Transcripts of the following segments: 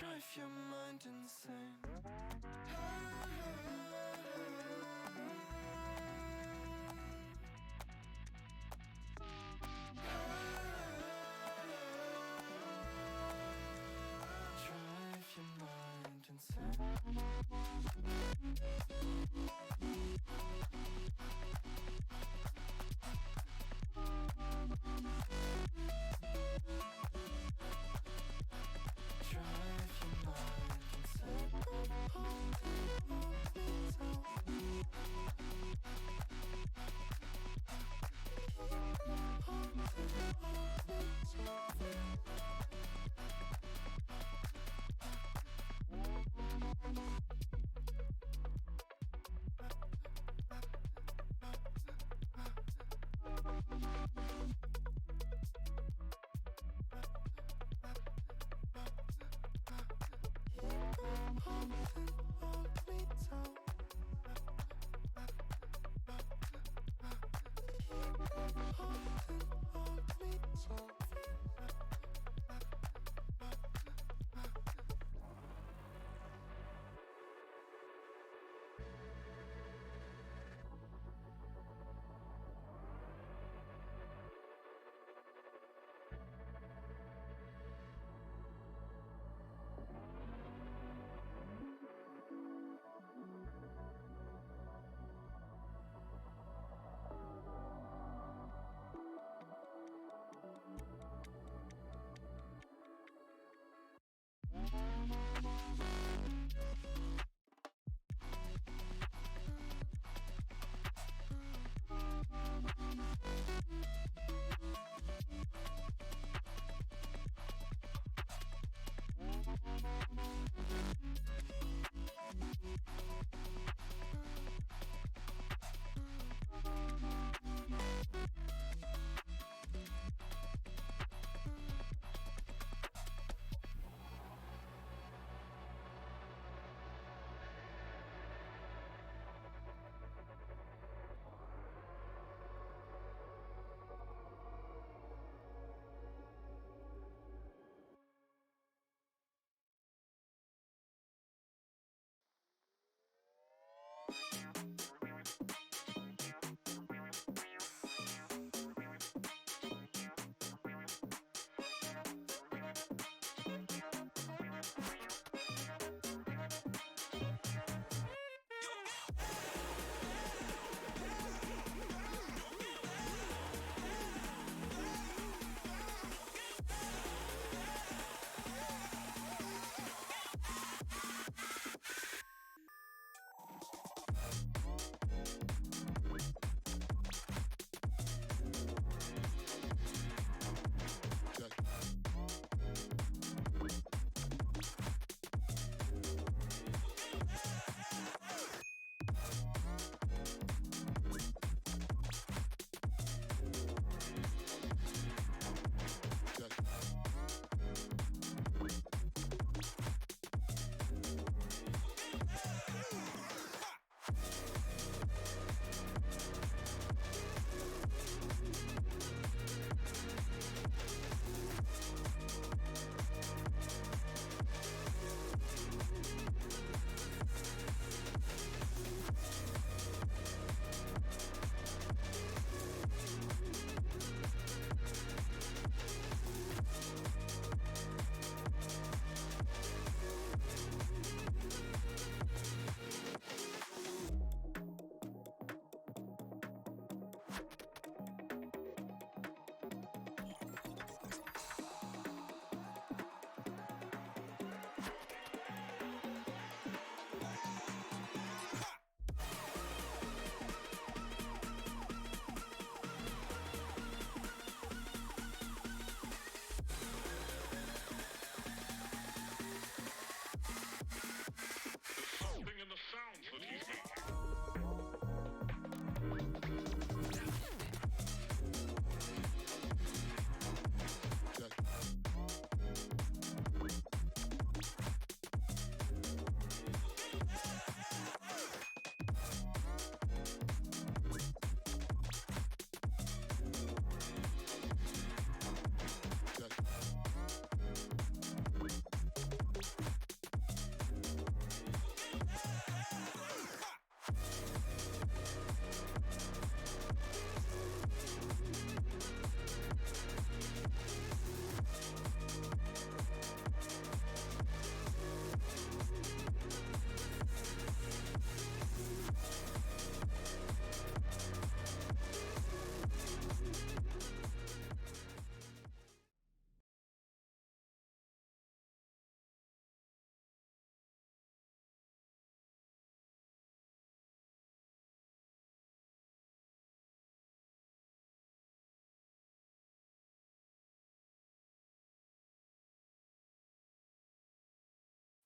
drive your mind insane. Drive your mind insane.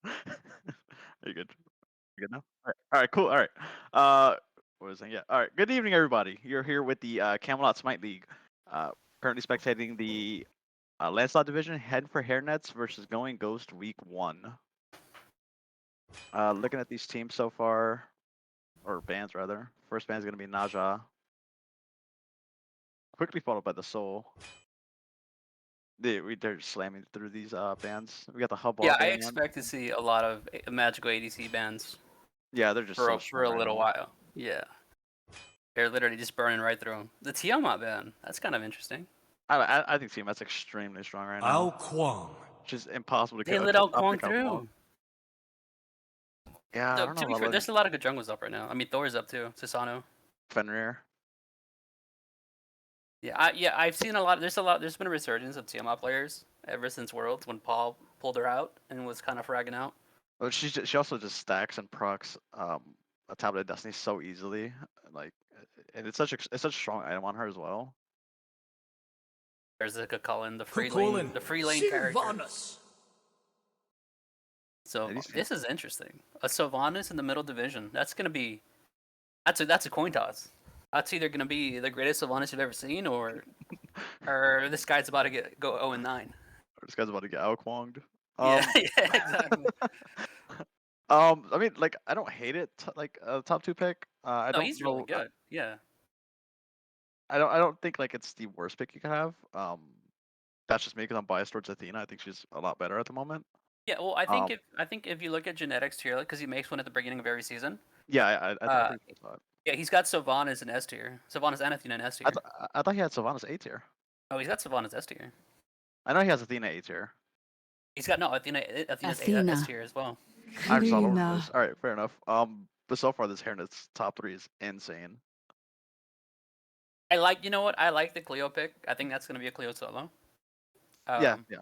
Are you good? You good now? All right, cool. All right. What was I saying? Yeah. All right. Good evening, everybody. You're here with the Camelot Smite League. Uh, currently spectating the Lancelot division, head for Hairnets versus Going Ghost Week 1. Looking at these teams so far, or bands rather. First band's gonna be Naja, quickly followed by the Soul. They're slamming through these bands. We got the Hub Yeah, Bar I going on. expect to see a lot of magical ADC bands Yeah, they're just for so a, for strong a right little now. while. Yeah, they're literally just burning right through them. The Tiamat band, that's kind of interesting. I think CMS extremely strong right now. Kwang. Which is impossible They to lit out top Kwang pick out Kwong. through. Yeah, I So, don't know to be about fair, letting there's a lot of good jungles up right now. I mean, Thor's up too. Susano. Fenrir. Yeah, I've seen a lot. There's been a resurgence of Tiamat players ever since Worlds when Paul pulled her out and was kind of fragging out. But she also just stacks and procs a tablet of Destiny so easily, like, and it's such a strong item on her as well. There's like a Cullen, the Cuchulainn. free lane character. Sylvanas. So And these teams, this is interesting. A Sylvanas in the middle division. That's a coin toss. That's either gonna be the greatest Sylvanas you've ever seen, or this guy's about to go 0-9. this guy's about to get out Kwonged. Yeah, yeah, exactly. I mean, like, I don't hate it. Like, top two pick. I No, don't he's really know. good. Yeah. I don't think like it's the worst pick you could have. That's just me because I'm biased towards Athena. I think she's a lot better at the moment. Yeah, well, Um, I think if you look at genetics tier, because he makes one at the beginning of every season. yeah, I Uh, think that's that. yeah, he's got Sylvanas in S tier. Sylvanas and Athena in S tier. I thought he had Sylvanas A tier. Oh, he's got Sylvanas S tier. I know he has Athena A tier. He's got no Athena's S tier as well. I'm just all over the place. All right, fair enough. But so far this Hairnets top 3 is insane. You know what? I like the Cleo pick. I think that's gonna be a Cleo solo. Yeah, Um, yeah.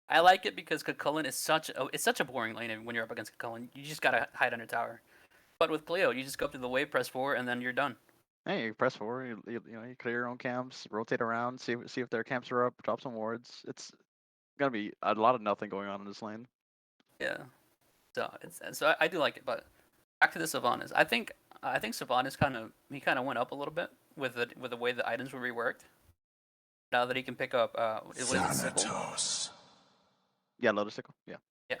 I like it because Cuchulainn is it's such a boring lane when you're up against Cuchulainn. You just gotta hide under tower. But with Cleo, you just go up to the wave, press 4, and then you're done. Hey, you press forward. You clear your own camps, rotate around, see if their camps are up, drop some wards. It's gonna be a lot of nothing going on in this lane. Yeah. So I do like it, but back to the Sylvanas. I think Sylvanas kind of went up a little bit with the way the items were reworked. Now that he can pick up Thanatos. Yeah, Lotus Sickle. Yeah. Yeah.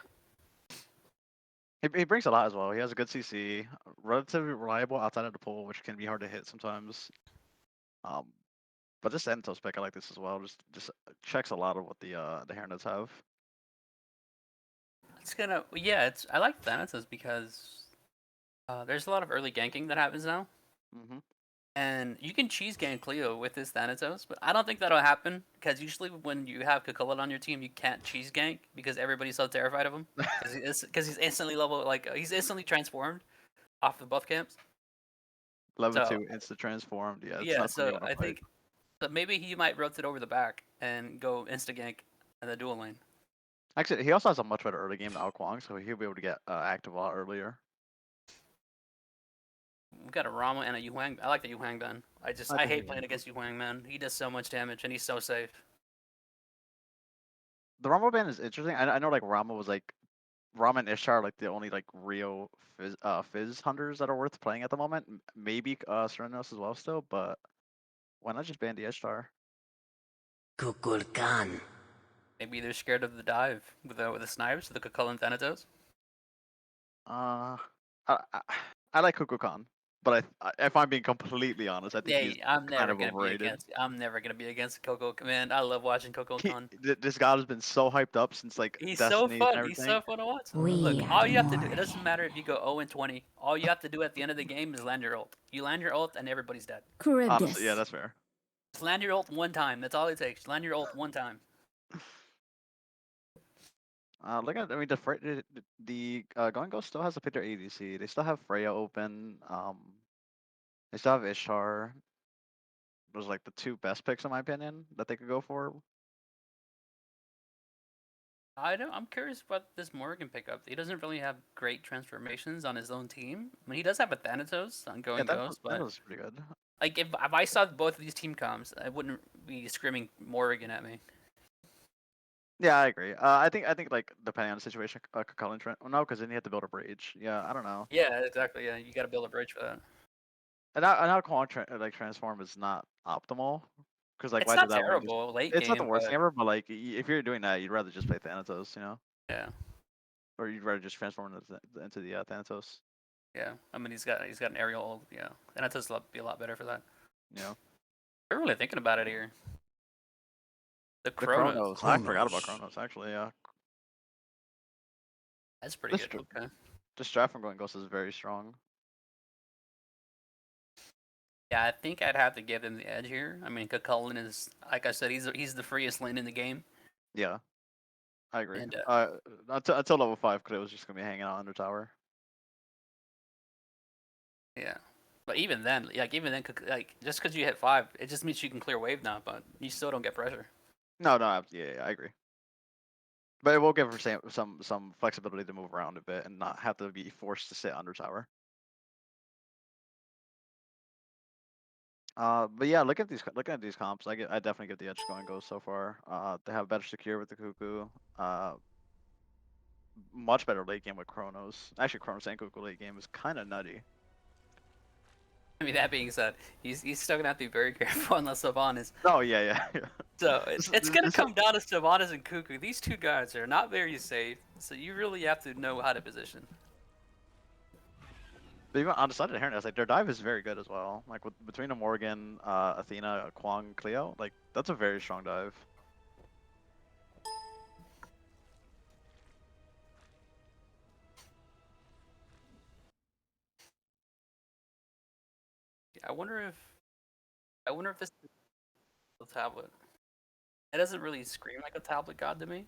He brings a lot as well. He has a good CC, relatively reliable outside of the pool, which can be hard to hit sometimes. But this Entos pick, I like this as well. Just checks a lot of what the Hairnets have. I like Thanatos because there's a lot of early ganking that happens now. Mm-hmm. And you can cheese gank Cleo with his Thanatos, but I don't think that'll happen because usually when you have Camelot on your team, you can't cheese gank because everybody's so terrified of him because he's instantly he's instantly transformed off the buff camps. Level So 2 insta transformed. Yeah, it's yeah, not something you so want I to fight. think but maybe he might rotate over the back and go insta gank in the dual lane. Actually, he also has a much better early game than Ao Kwang, so he'll be able to get active a lot earlier. We've got a Rama and a Yuhang. I like the Yuhang ban. I hate playing Yuhang. against Yuhang, man. He does so much damage and he's so safe. The Rama ban is interesting. I know like Rama was like Rama and Ishtar are like the only like real Fizz hunters that are worth playing at the moment. Maybe Serenos as well still, but why not just ban the Ishtar? Kukulkan. Maybe they're scared of the dive with the snipes, the Cuchulainn Thanatos. Uh, I like Kukulkan, but if I'm being completely honest, I think he's Hey, I'm kind never of gonna be overrated. against. I'm never gonna be against Coco. Man, I love watching Coco Con. This god has been so hyped up since like He's so Destinies and fun. He's everything. so fun to watch. Look, all you have to do. It doesn't matter if you go 0-20. All you have to do at the end of the game is land your ult. You land your ult, and everybody's dead. Honestly, yeah, that's fair. Just land your ult one time. That's all it takes. Land your ult one time. Look at, I mean, the Going Ghost still has a pick their ADC. They still have Freya open. They still have Ishtar. Those are like the two best picks in my opinion that they could go for. I'm curious what this Morgan pickup. He doesn't really have great transformations on his own team. I mean, he does have a Thanatos on Yeah, Going Ghost, that but was pretty good. like if I saw both of these team comps, I wouldn't be screaming Morrigan at me. Yeah, I agree. I think like depending on the situation, Cullen Trent. Well, no, because then you have to build up rage. Yeah, I don't know. Yeah, exactly. Yeah, you got to build a bridge for that. And now like transform is not optimal. Because like It's why do not that when you just? terrible late It's not the game, worst but thing ever, but like if you're doing that, you'd rather just play Thanatos, yeah, or you'd rather just transform into the Thanatos. yeah. I mean, he's got an aerial. Yeah, and that does be a lot better for that. You know, We're really thinking about it here. The the Chronos. Chronos. I forgot about Chronos actually. Yeah, That's pretty this good. Okay. the strat from Going Ghost is very strong. Yeah, I think I'd have to give him the edge here. I mean, Cullen is, like I said, he's the freest lane in the game, Yeah, I agree. and Until level 5, because it was just gonna be hanging out under tower. yeah. But even then, like just because you hit 5, it just means you can clear wave now, but you still don't get pressure. No, yeah, I agree. But it will give her some flexibility to move around a bit and not have to be forced to sit under tower. But yeah, looking at these comps, I definitely get the edge Going Ghost so far. They have better secure with the Cuckoo. Much better late game with Chronos. Actually, Chronos and Cuckoo late game is kind of nutty. I mean, that being said, he's still gonna have to be very careful unless Savan is. Oh yeah. So it's gonna This- come down to Savanas and Cuckoo. These two guys are not very safe, so you really have to know how to position. But even on the side of the Hairnets, like their dive is very good as well. Like between a Morgan, Athena, Kwang, Cleo, like that's a very strong dive. I wonder if this is a tablet. It doesn't really scream like a tablet god to me.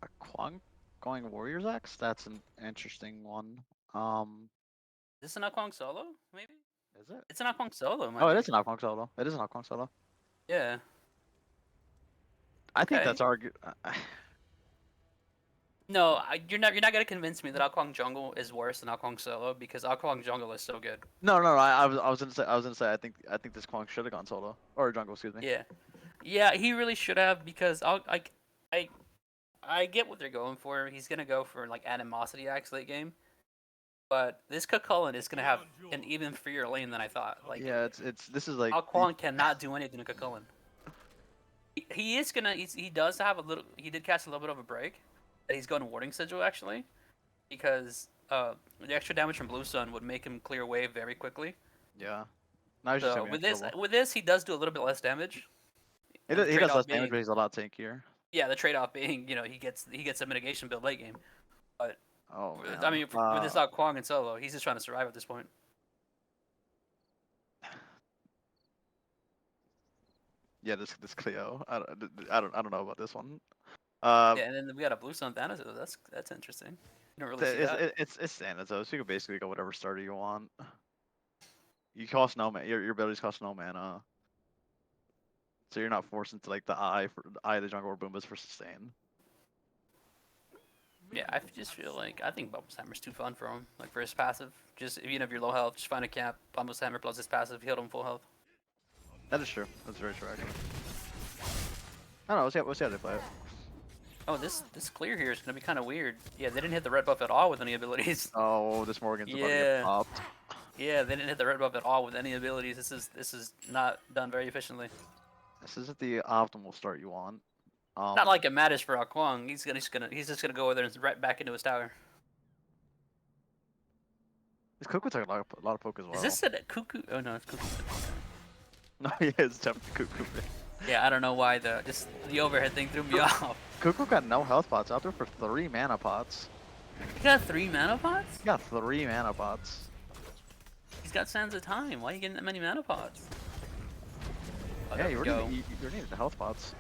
A Kwang going Warriors X? That's an interesting one. Is this an Akwang solo? Maybe Is it? it's an Akwang solo. Oh, it Maybe. is an Kwang solo. It is an Kwang solo. Yeah. I think Okay. that's argu. No, you're not gonna convince me that Akwang jungle is worse than Akwang solo because Akwang jungle is so good. No, I was gonna say I think this Kwang should have gone solo or jungle, excuse me. Yeah. Yeah, he really should have because I get what they're going for. He's gonna go for like animosity axe late game, but this Cucullin is gonna have an even freer lane than I thought. Like Yeah, it's this is like Akwang cannot do anything to Cucullin. He is gonna. He does have a little. He did catch a little bit of a break. That he's going warding sigil actually, because the extra damage from Blue Sun would make him clear wave very quickly. yeah. Now he's just So gonna be in trouble. with this, he does do a little bit less damage. He And the does, he does trade-off less damage, being, but he's a lot tankier. yeah, the trade-off being, he gets a mitigation build late game. But Oh I man. mean, with this out Kwang and solo, he's just trying to survive at this point. Yeah, this Cleo. I don't know about this one. Yeah, and then we got a Blue Sun Thanatos. That's interesting. You don't really see that. It's Thanatos. You can basically go whatever starter you want. You cost no mana. Your abilities cost no mana, so you're not forced into like the eye of the jungle or Boombas for sustain. Yeah, I just feel like I think Bubbles Hammer's too fun for him. Like for his passive, just even if you're low health, just find a camp. Bubbles Hammer plus his passive, heal him full health. That is true. That's very true actually. I don't know. We'll see how they play it. Oh, this clear here is gonna be kind of weird. Yeah, they didn't hit the red buff at all with any abilities. Oh, this Morgan's about to Yeah. get popped. Yeah, they didn't hit the red buff at all with any abilities. This is not done very efficiently. This isn't the optimal start you want. Not like it matters for Akwang. He's just gonna go over there and right back into his tower. This Cuckoo took a lot of poke as well. Is this a Cuckoo? Oh no, it's Cuckoo. No, yeah, it's definitely Cuckoo. Yeah, I don't know why the overhead thing threw me off. Cuckoo got no health pots out there for 3 mana pots. He got 3 mana pots? He got 3 mana pots. He's got Sands of Time. Why are you getting that many mana pots? Oh, Yeah, there you we go. already needed the health pots.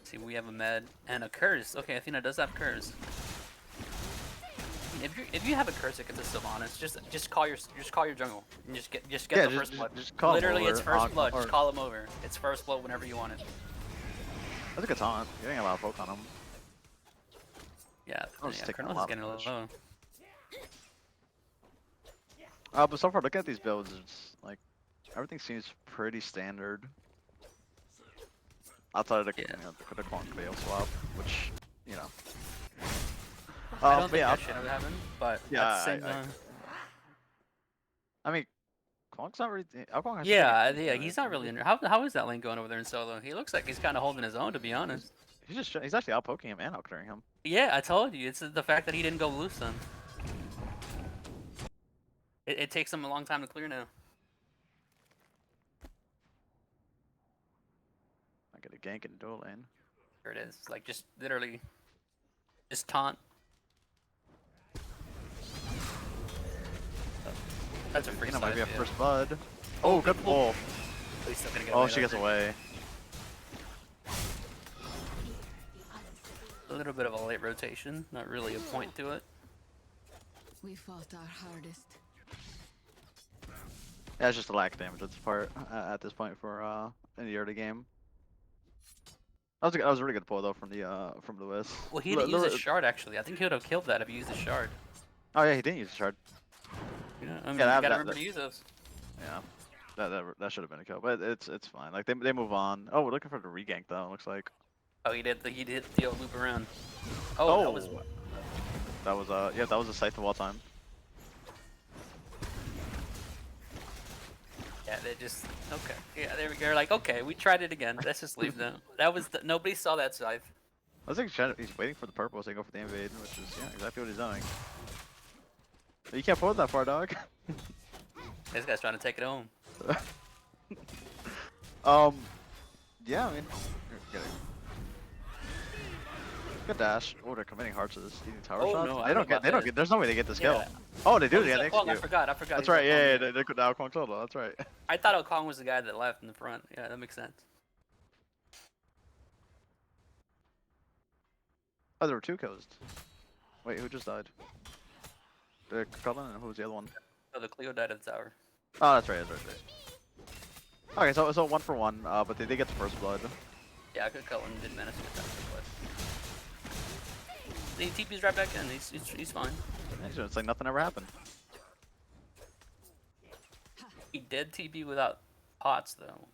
See, we have a med and a curse. Okay, Athena does have curse. If you have a curse against a Sylvanas, just call your jungle and just get Yeah, the first blood. just call him Literally, over it's first on- blood. or- Just call him over. It's first blood whenever you want it. That's a good taunt. You're getting a lot of poke on him. Yeah, I'll just take a Colonel's lot of getting a damage. little low. But so far, looking at these builds, it's like everything seems pretty standard. outside of the, Yeah. the Quan Cleo swap, which, you know. I don't But think yeah, that should have happened, but yeah, at the same I- time. I mean, Quank's not really. Quank has Yeah, to be, yeah, he's not really in there. How is that lane going over there in solo? He looks like he's kind of holding his own, to be honest. He's actually out poking him and out clearing him. Yeah, I told you. It's the fact that he didn't go loose then. It takes him a long time to clear now. I get a gank in dual lane. There it is. Like, just literally, just taunt. That's a free Athena might side, be a yeah. first blood. Oh, good pull. He's still gonna get Oh, away, she though, gets I think. away. A little bit of a late rotation. Not really a point to it. We fought our hardest. Yeah, it's just a lack of damage at this part at this point for in the early game. That was a really good pull though from Lewis. Well, he didn't use his shard, actually. I think he would have killed that if he used his shard. Oh yeah, he didn't use the shard. You know, I mean, Yeah, you that- gotta that- remember that- to use those. Yeah, that should have been a kill, but it's fine. Like they move on. Oh, we're looking for the regank though. It looks like. Oh, he did the old loop around. Oh, that was that was a scythe of all time. yeah. They just okay. Yeah, there we go. Like okay, we tried it again. Let's just leave them. That was nobody saw that scythe. I think he's waiting for the purple so he go for the invade, which is exactly what he's doing. But you can't forward that far, dog. This guy's trying to take it home. Yeah, I mean, good dash. Oh, they're committing hearts to this stealing tower Oh, shots. no, I they don't forgot get. that. There's no way they get this kill. Yeah. Oh, they do. Oh, Yeah, they Kwong, I execute. forgot. That's he's right. not Yeah, Kwong. they could now Kwong solo. That's right. I thought Okong was the guy that left in the front. Yeah, that makes sense. Oh, there were two kills. Wait, who just died? Cullen, and who was the other one? Oh, the Cleo died at the tower. Oh, that's right. That's right. Okay, so 1 for 1. But they did get the first blood. Yeah, I could Cullen did manage to get that but the TP's right back in. He's fine. Actually, it's like nothing ever happened. He did TP without pots though.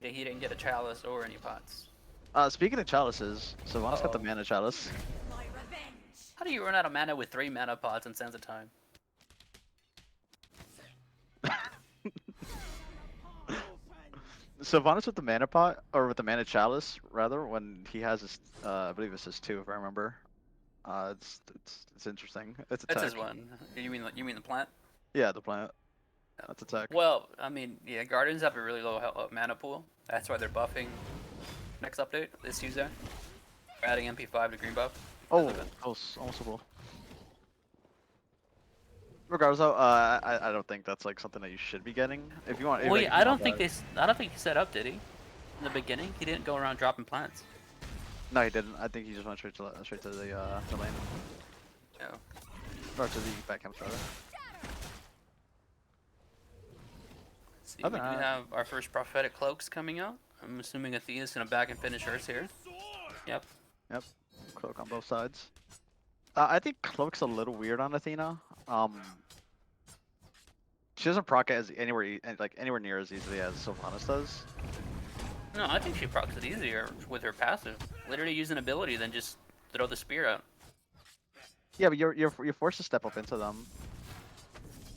Yeah, he didn't get a chalice or any pots. Speaking of chalices, Sylvanas got the Uh-oh. mana chalice. How do you run out of mana with 3 mana pots in Sands of Time? Sylvanas with the mana pot, or with the mana chalice, rather, when he has his, I believe it's his 2, if I remember. It's interesting. It's a That's tech. his one. You mean the plant? Yeah, the planet. That's a tech. Well, I mean, yeah, Guardians have a really low mana pool. That's why they're buffing next update this user. They're adding MP5 to green buff. Oh, because of it. close, almost a pull. Regardless, though, I don't think that's like something that you should be getting. If you want, Well, like, yeah, if you I don't want think that. I don't think he set up, did he? In the beginning, he didn't go around dropping plants. No, he didn't. I think he just went straight to the lane, No. or to the back camp rather. See, we Other do than that- have our first prophetic cloaks coming out. I'm assuming Athena's gonna back and finish hers here. Yep. Yep, cloak on both sides. I think cloak's a little weird on Athena. She doesn't proc it as anywhere near as easily as Sylvanas does. No, I think she procs it easier with her passive. Literally use an ability, then just throw the spear out. Yeah, but you're forced to step up into them.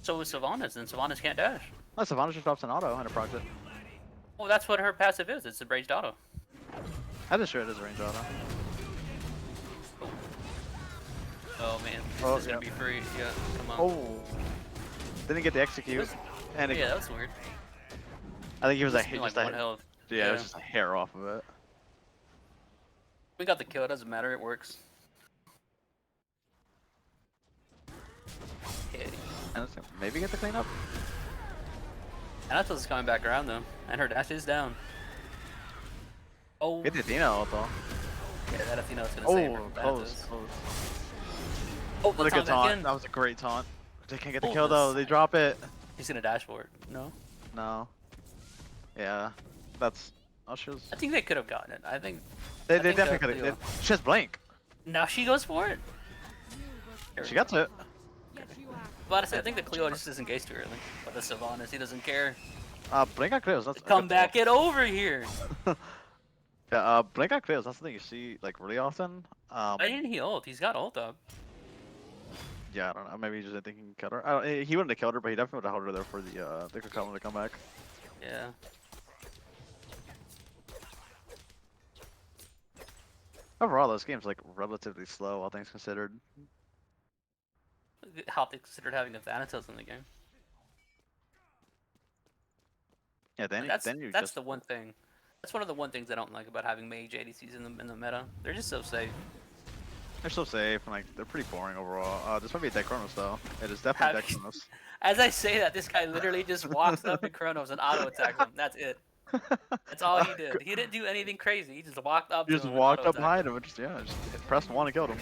So is Sylvanas, and Sylvanas can't dash. No, Sylvanas just drops an auto and it procs it. Well, that's what her passive is. It's a raged auto. I'm just sure it is a range auto. Oh man, Oh, this is gonna yeah. be free. Yeah, come on. Oh, didn't get to execute, and it, Yeah, that was weird. I think he was Just a like just one a, health. yeah, it was just a hair off of it. We got the kill. It doesn't matter. It works. Okay. And it's gonna maybe get the cleanup. Anato's coming back around though, and her dash is down. Oh, Get the Athena ult though. yeah, that Athena's gonna save her Oh, from close, Thanatos. close. Oh, What a the good taunt back taunt. in. That was a great taunt. They can't get the Oh, kill though. that's- They drop it. He's gonna dash for it. No, No. Yeah, that's. Oh, she was. I think they could have gotten it. I think. They think definitely they'll could have. She has blank. Now she goes for it. There She we go. got it. But I think the Cleo just isn't engaged too early. But the Sylvanas, he doesn't care. Blink on Cleos, that's a Come good back, call. get over here. Yeah, Blink on Cleos, that's the thing you see like really often. Why didn't he ult? He's got ult up. Yeah, I don't know. Maybe he just didn't think he can kill her. I don't, he wouldn't have killed her, but he definitely would have held her there for the Camelot to come back. Yeah. Overall, this game's like relatively slow, all things considered. How they considered having a Thanatos in the game. Yeah, then That's you that's just the one thing. That's one of the one things I don't like about having mage ADCs in the meta. They're just so safe. they're so safe and like they're pretty boring overall. This might be a dead Chronos though. It is definitely dead Have- Chronos. As I say that, this guy literally just walks up to Chronos and auto attacks him. That's it. That's all he did. He didn't do anything crazy. He just walked up You to just him walked and auto up attacked behind him and just pressed one and killed him.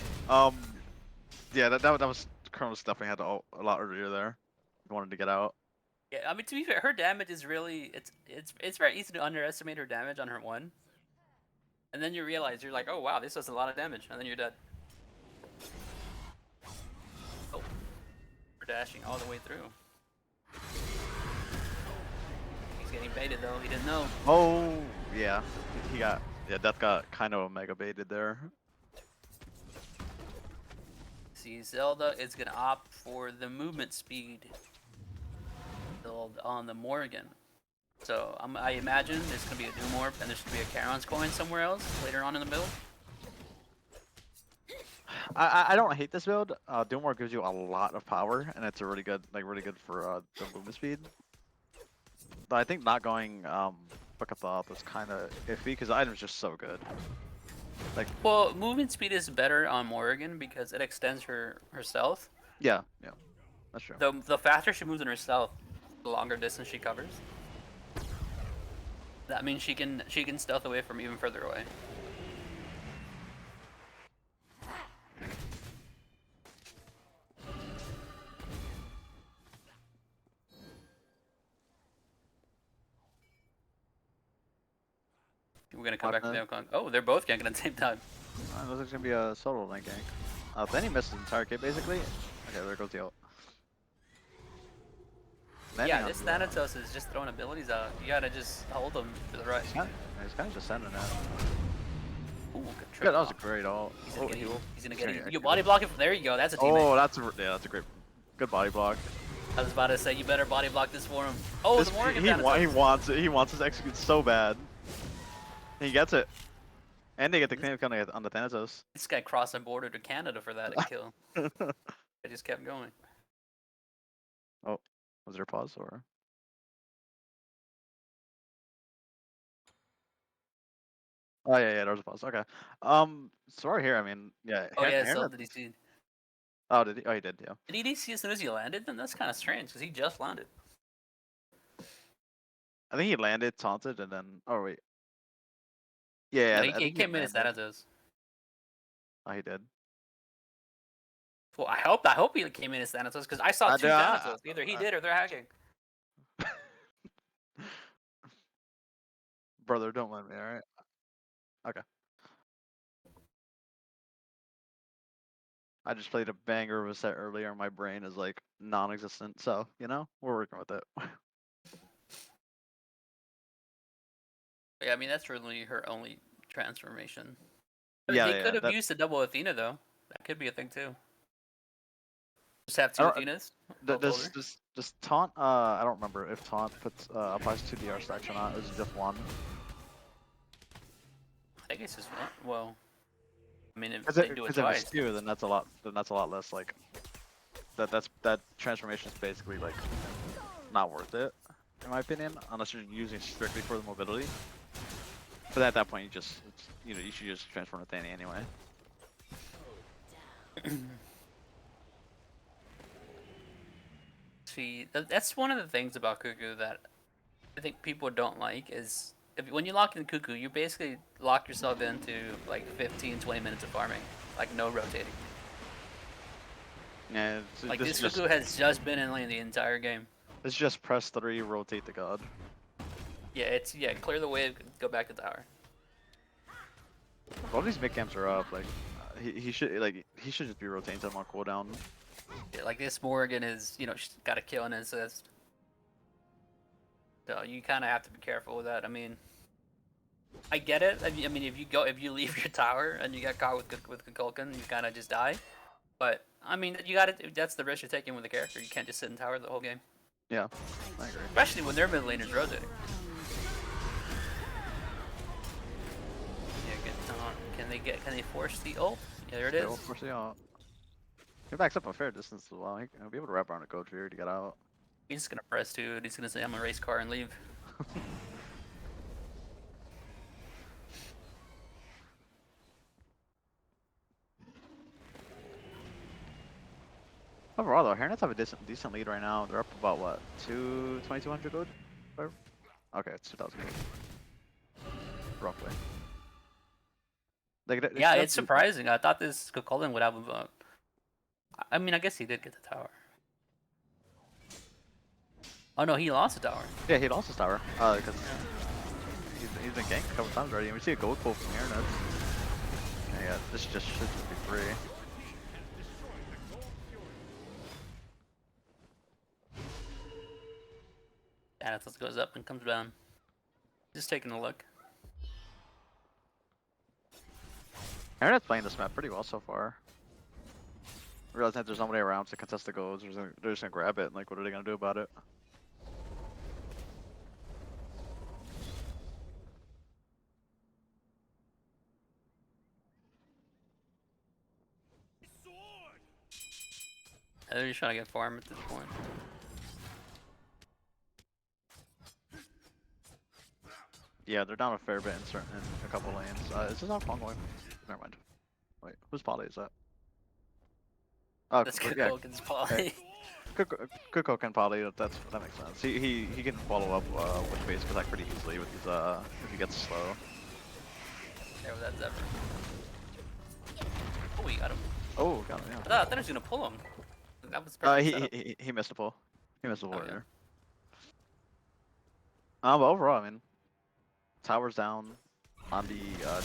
Yeah, that was Chronos definitely had to ult a lot earlier there. He wanted to get out. Yeah, I mean to be fair, her damage is really it's very easy to underestimate her damage on her one. And then you realize you're like, oh wow, this does a lot of damage, and then you're dead. Oh, we're dashing all the way through. He's getting baited though. He didn't know. Oh yeah, Death got kind of mega baited there. See, Zelda is gonna opt for the movement speed build on the Morgan. So I imagine there's gonna be a Doom Orb and there's gonna be a Charon's coin somewhere else later on in the build. I don't hate this build. Doom War gives you a lot of power, and it's a really good for the movement speed. But I think not going Book of Thought is kind of iffy because the item's just so good. Like Well, movement speed is better on Morrigan because it extends her stealth. yeah, that's true. The faster she moves in her stealth, the longer distance she covers. That means she can stealth away from even further away. We're gonna come back to the Okon. Oh, they're both ganking at the same time. Looks like it's gonna be a solo lane gank. Then he misses his entire kit basically. Okay, there goes the ult. Yeah, this Thanatos is just throwing abilities out. You gotta just hold them to the right. He's kind of just sending that. Ooh, good Yeah, trick. that was a great ult. He's gonna get heal. you. He's gonna get gonna you. get You body block it. There you go. That's a teammate. Oh, that's a great, good body block. I was about to say you better body block this for him. Oh, the Morgan he Thanatos. wants it. He wants us to execute so bad. He gets it. And they get the claim coming on the Thanatos. This guy crossed the border to Canada for that kill. I just kept going. Oh, was there a pause or? Oh yeah, there was a pause. Okay. Sorry here. I mean, yeah. Oh yeah, Hairnets- so did he see? Oh, did he? Oh, he did. Yeah. Did he see as soon as he landed? Then that's kind of strange because he just landed. I think he landed, taunted, and then. Oh wait. Yeah, No, I he think came in as landed. Thanatos. Oh, he did. Well, I hope he came in as Thanatos because I saw two Thanatos. Either he did or they're hacking. Brother, don't let me. All right. Okay. I just played a banger of a set earlier. My brain is like non-existent, so you know we're working with it. Yeah, I mean that's really her only transformation. I mean, Yeah, they yeah, could have that- used the double Athena though. That could be a thing too. Just have I two don't- Athenas. both older. Does taunt? I don't remember if taunt applies to DR stacks or not. Or is it just one? I think it's just one. Well, I mean if Because they do it if it's twice. two, then that's a lot. Then that's a lot less. Like that transformation is basically like not worth it, in my opinion, unless you're using it strictly for the mobility. But at that point, you should just transform to Thani anyway. See, that's one of the things about Cuckoo that I think people don't like is when you lock in Cuckoo, you basically lock yourself into like 15-20 minutes of farming, like no rotating. Yeah, Like this this is Cuckoo has just been in lane the entire game. it's just press 3, rotate the god. Yeah, clear the wave, go back to tower. All these mid camps are up. Like he should just be rotating them on cooldown. Yeah, like this Morgan is she's got a kill and it says So you kind of have to be careful with that. I mean, I get it. I mean, if you leave your tower and you get caught with Kukulkan, you kind of just die. But I mean, you got to. That's the risk you're taking with the character. You can't just sit in tower the whole game, Yeah, I agree. especially when their mid laners rotate. Yeah, Can they force the ult? Yeah, there it is. Still, of course, yeah. He backs up a fair distance as well. He'll be able to wrap around a coach here to get out. He's just gonna press two. He's gonna say, "I'm gonna race car and leave." Overall, though, Hairnets have a decent lead right now. They're up about what, 2,200 gold? Okay, it's 2,000 gold. Roughly. Yeah, it's surprising. I thought this Kukulkan would have a. I mean, I guess he did get the tower. Oh no, he lost the tower. Yeah, he lost his tower. Because he's been ganked a couple times already. And we see a gold pull from Hairnets. Yeah, this just should be free. Thanatos goes up and comes down. Just taking a look. Hairnet's playing this map pretty well so far. Realizing that there's nobody around to contest the golds, they're just gonna grab it. And, like, what are they gonna do about it? They're just trying to get farm at this point. Yeah, they're down a fair bit in a couple lanes. Is this not going? Never mind. Wait, whose poly is that? Oh, That's yeah. Kukulkan's poly. Kukulkan poly. That makes sense. He can follow up with base attack pretty easily with his if he gets slow. There with that Zephyr. Oh, we got him. Oh, got him. I Yeah. thought he was gonna pull him. That was perfect setup. He missed a pull. He missed a pull Okay. there. But overall, I mean, towers down on the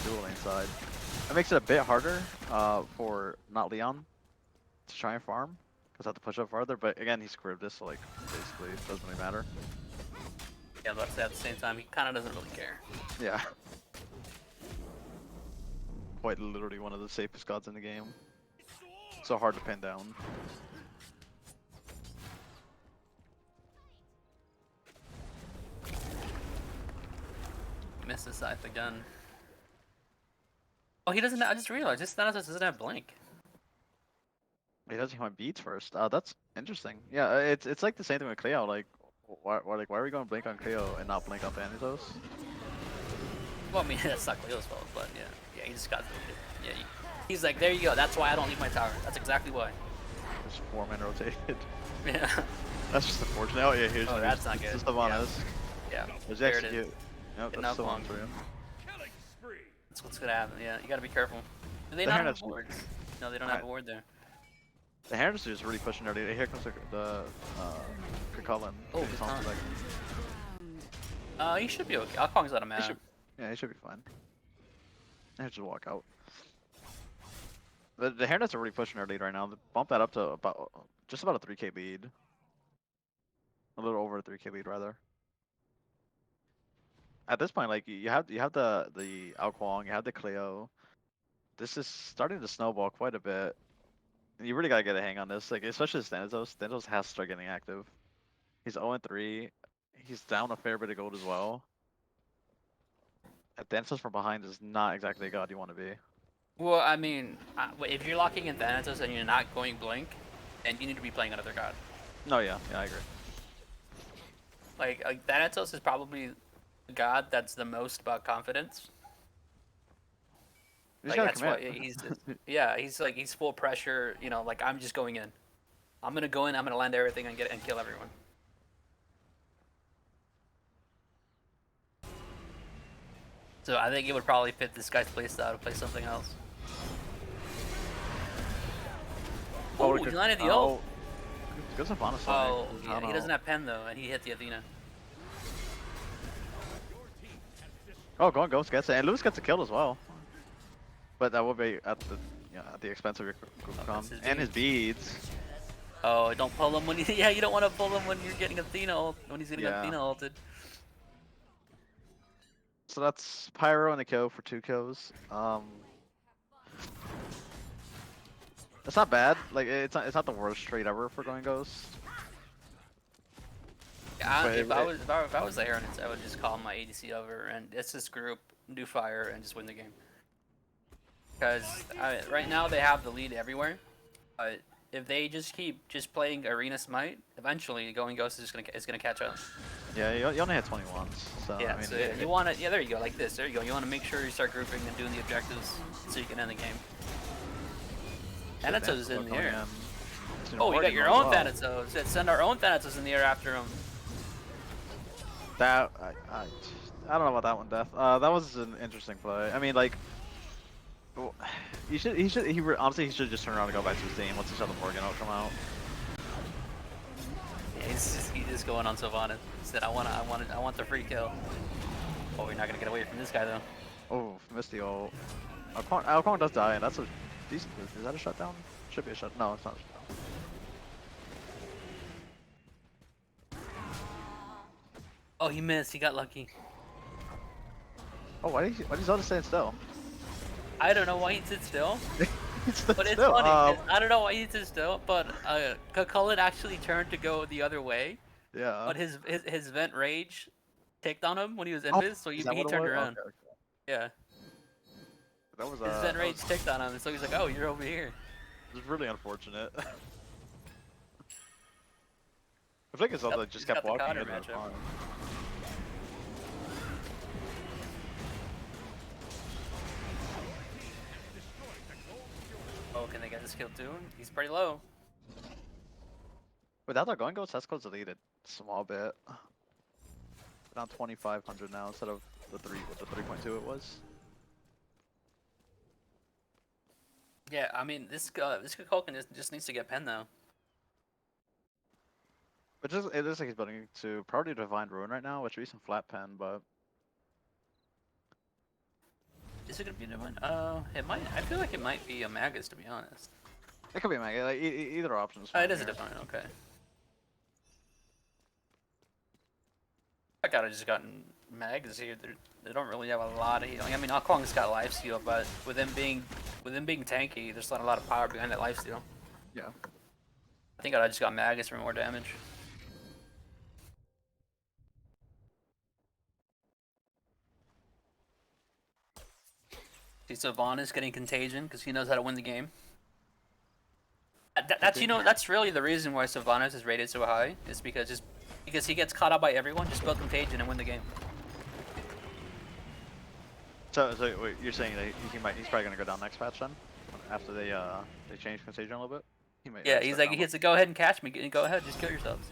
dual lane side. It makes it a bit harder for not Leon to try and farm because I have to push up farther. But again, he screwed this, so like basically it doesn't really matter. Yeah, but at the same time, he kind of doesn't really care. Yeah. Quite literally one of the safest gods in the game. So hard to pin down. Missed the scythe again. Oh, he doesn't. I just realized this Thanatos doesn't have blink. He doesn't want beats first. That's interesting. Yeah, it's like the same thing with Cleo. Like, why are we going blink on Cleo and not blink on Thanatos? Well, I mean, that's not Cleo's fault, but yeah, he just got deleted. Yeah, he's like, there you go. That's why I don't leave my tower. That's exactly why. Just 4 men rotated. Yeah. That's just unfortunate. Oh yeah, here's That's not good. Just the one is. Yeah. There's There it execute. is. Yep, Good that's the enough one one. for you. That's what's gonna happen. Yeah, you gotta be careful. Do they The not have Hairnets- wards? No, they don't have a ward there. The Hairnets are just really pushing early. Here comes the Kukulkan. Oh, He's on Kukulkan. select. He should be okay. Alkong's out of He mana. should, yeah, he should be fine. He'll just walk out. The Hairnets are really pushing their lead right now. They bump that up to about just about a 3k lead. A little over a 3k lead rather. At this point, like you have the Alkwong, you have the Cleo. This is starting to snowball quite a bit. And you really gotta get a hang on this, like especially Thanatos. Thanatos has to start getting active. He's 0-3. He's down a fair bit of gold as well. And Thanatos from behind is not exactly a god you want to be. Well, I mean, if you're locking in Thanatos and you're not going blink, then you need to be playing another god. No, yeah, I agree. Like Thanatos is probably the god that's the most about confidence. You Like just that's gotta why commit. he's full pressure. You know, like I'm just going in. I'm gonna go in. I'm gonna land everything and kill everyone. So I think it would probably fit this guy's playstyle to play something else. Oh, he landed the ult. Good stuff, honestly. Oh, I yeah, don't he know. doesn't have pen though, and he hit the Athena. Oh, going Ghost gets it, and Lewis gets a kill as well. But that will be at the expense of your that's his and his beads. Oh, don't pull him when you don't want to pull him when you're getting Athena ult, when he's getting Yeah. Athena ulted. so that's Pyro and the kill for 2 kills. It's not bad. Like it's not the worst trade ever for going Ghost. Yeah, But if I was the Hairnets, I would just call my ADC over and it's this group, do fire, and just win the game. Because right now they have the lead everywhere, but if they just keep playing Arena Smite, eventually going Ghost is gonna catch up. Yeah, you only had 20 once, so Yeah, I mean, so yeah, you want to there you go, like this. There you go. You want to make sure you start grouping and doing the objectives so you can end the game. Thanatos in the air. Oh, you got your own Thanatos. Let's send our own Thanatos in the air after him. That I don't know about that one, Death. That was an interesting play. I mean, like, honestly he should just turn around and go back to his team once he saw the Morgan come out. Yeah, he's just going on Sylvanas. He said, I want the free kill. Oh, we're not gonna get away from this guy though. Oh, missed the ult. Alcorn does die, and that's a decent. Is that a shutdown? Should be a shut. No, it's not a shutdown. Oh, he missed. He got lucky. Oh, why did Zelda stand still? I don't know why he stood still. But it's still. funny. I don't know why he stood still, but Camelot actually turned to go the other way. Yeah. But his vent rage ticked on him when he was Oh, invis, so he is that what it turned was? around. Okay. Yeah. That was His vent rage ticked on him, so he's like, "Oh, you're over here." It was really unfortunate. I think it's Zelda just he's kept got the walking counter in there. matchup. Oh, can they get this kill too? He's pretty low. Without their going goes, Tesco's deleted a small bit. Around 2,500 now instead of the 3.2 it was. Yeah, I mean this Kukulkan just needs to get pen though. But it looks like he's building to probably Divine Ruin right now, which would be some flat pen, but Is it gonna be Divine? It might. I feel like it might be a Magus, to be honest. it could be a Mega. Like either option is Oh, fine. it is a here. Divine. Okay. I gotta just gotten Mags here. They don't really have a lot of healing. I mean, Akong's got lifesteal, but with him being tanky, there's not a lot of power behind that lifesteal. Yeah. I think I just got Magus for more damage. See, so Vaughn is getting contagion because he knows how to win the game. That's really the reason why Sylvanas is rated so high. Is because he gets caught up by everyone. Just build contagion and win the game. So wait, you're saying that he's probably gonna go down next patch then, after they change Contagion a little bit. He might. Yeah, he's like he hits a go ahead and catch me. Go ahead, just kill yourselves.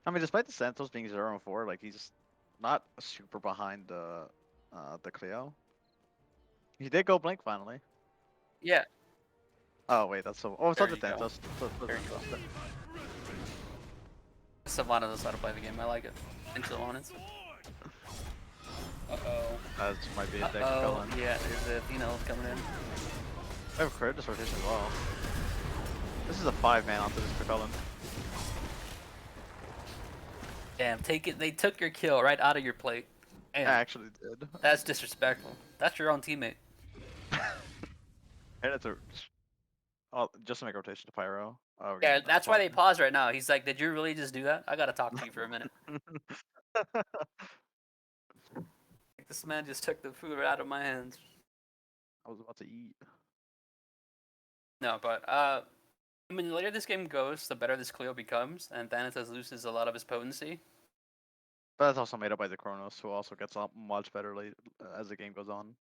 I mean, despite the Santos being 0-4, like he's not super behind the Cleo. He did go blink finally. Yeah. Oh wait, that's so. Oh, it's There not the you go. Santos. There you go. Sylvanas knows how to play the game. I like it. Thanks, Sylvanas. Uh-oh. That might be a deck Oh, villain. yeah, there's a Athena coming in. I have a crit rotation as well. This is a 5-man onto this Capellan. Damn, take it. They took your kill right out of your plate. I Damn, actually did. that's disrespectful. That's your own teammate. And it's a. Oh, just to make rotation to Pyro. Oh, we're Yeah, getting that's why they fucked. paused right now. He's like, "Did you really just do that? I gotta talk to you for a minute." Like, this man just took the food right out of my hands. I was about to eat. No, but I mean, the later this game goes, the better this Cleo becomes, and Thanatos loses a lot of his potency. But that's also made up by the Chronos, who also gets up much better late as the game goes on.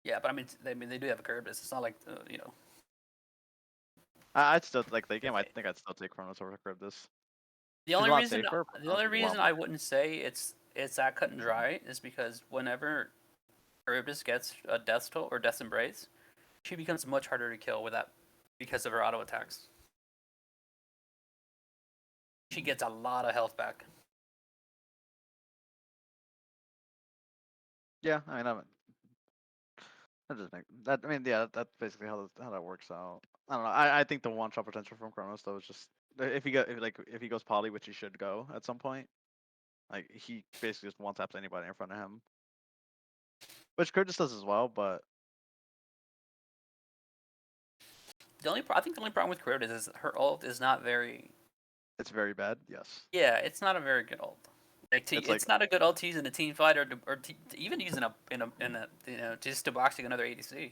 Yeah, but I mean, they do have a curve. It's not like you know. I'd still like the game. I think I'd still take Chronos over Charybdis. The She's only a lot reason safer, the only a lot reason more- I wouldn't say it's that cut and dry is because whenever Charybdis gets a Death Toll or Death's Embrace, she becomes much harder to kill with that because of her auto attacks. She gets a lot of health back. Yeah, I mean, That doesn't make that. I mean, yeah, that's basically how that works out. I don't know. I think the one shot potential from Kronos though is just if he goes poly, which he should go at some point. Like he basically just one taps anybody in front of him, which Curtis does as well. But I think the only problem with Kuroda is her ult is not very. it's very bad. Yes. Yeah, it's not a very good ult. Like It's it's like not a good ult to use in a team fight to even use in a just to boxing another ADC.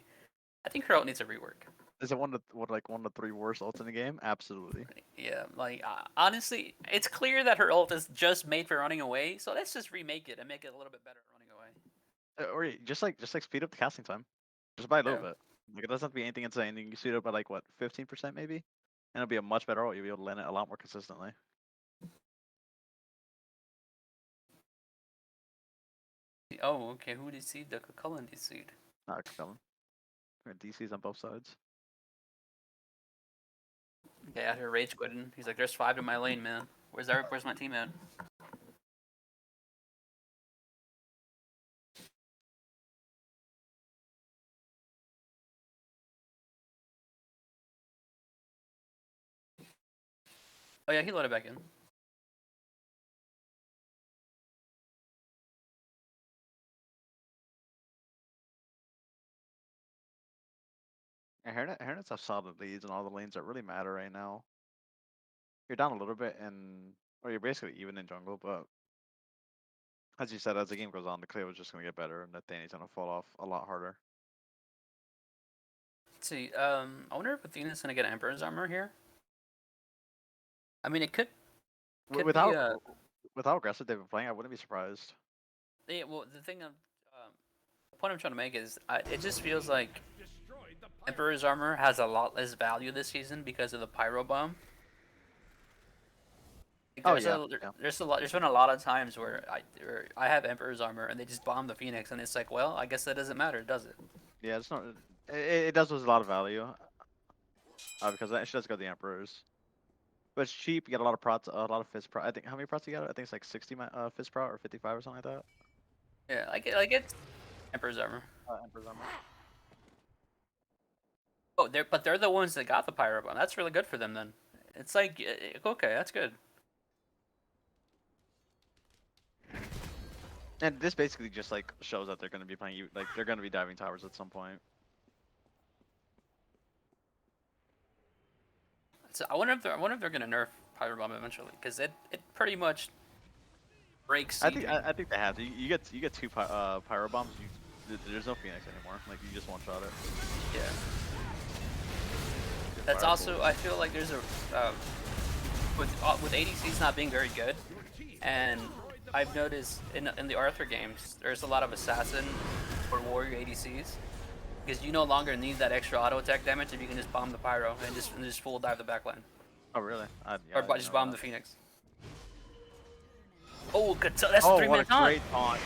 I think her ult needs a rework. is it one of the 3 worst ults in the game? Absolutely. Yeah, like honestly, it's clear that her ult is just made for running away. So let's just remake it and make it a little bit better at running away. Or just speed up the casting time, just by a little Yeah. bit. Like it doesn't have to be anything insane. You can speed it up by like what 15% maybe, and it'll be a much better ult. You'll be able to land it a lot more consistently. Oh, okay. Who DC'd the Cullen DC'd? Not coming. DCs on both sides. Yeah, I heard rage quitting. He's like, "There's 5 in my lane, man. Where's my team at?" Oh yeah, he let it back in. And Hairnets have solid leads in all the lanes that really matter right now. You're down a little bit or you're basically even in jungle, but as you said, as the game goes on, the clear is just gonna get better, and the Danny's gonna fall off a lot harder. Let's see. I wonder if Athena's gonna get Emperor's armor here. I mean, it could With be, how aggressive they've been playing, I wouldn't be surprised. Yeah, well, the point I'm trying to make is, it just feels like Emperor's armor has a lot less value this season because of the pyro bomb. Like, Oh, there's yeah. There's been a lot of times where I have Emperor's armor and they just bomb the Phoenix, and it's like, well, I guess that doesn't matter, does it? Yeah, it's not. It does lose a lot of value. Because it actually does go to the Emperors. But it's cheap. You get a lot of prots, a lot of fizz pro. I think how many prots you got? I think it's like 60 fizz pro or 55 or something like that. Yeah, it's Emperor's armor. Emperor's armor. Oh, they're the ones that got the pyro bomb. That's really good for them then. It's like, okay, that's good. And this basically just like shows that they're going to be playing like they're going to be diving towers at some point. So I wonder if they're gonna nerf pyro bomb eventually, because it pretty much breaks. I think they have to. You get 2 pyro bombs. There's no Phoenix anymore. Like you just one shot it. Yeah. That's also, I feel like there's a with ADCs not being very good, and I've noticed in the Arthur games there's a lot of assassin or warrior ADCs, because you no longer need that extra auto attack damage if you can just bomb the pyro and just full dive the backline. Oh really? Or just bomb the Phoenix. Oh, good. That's Oh, a 3 what minute a taunt. great taunt!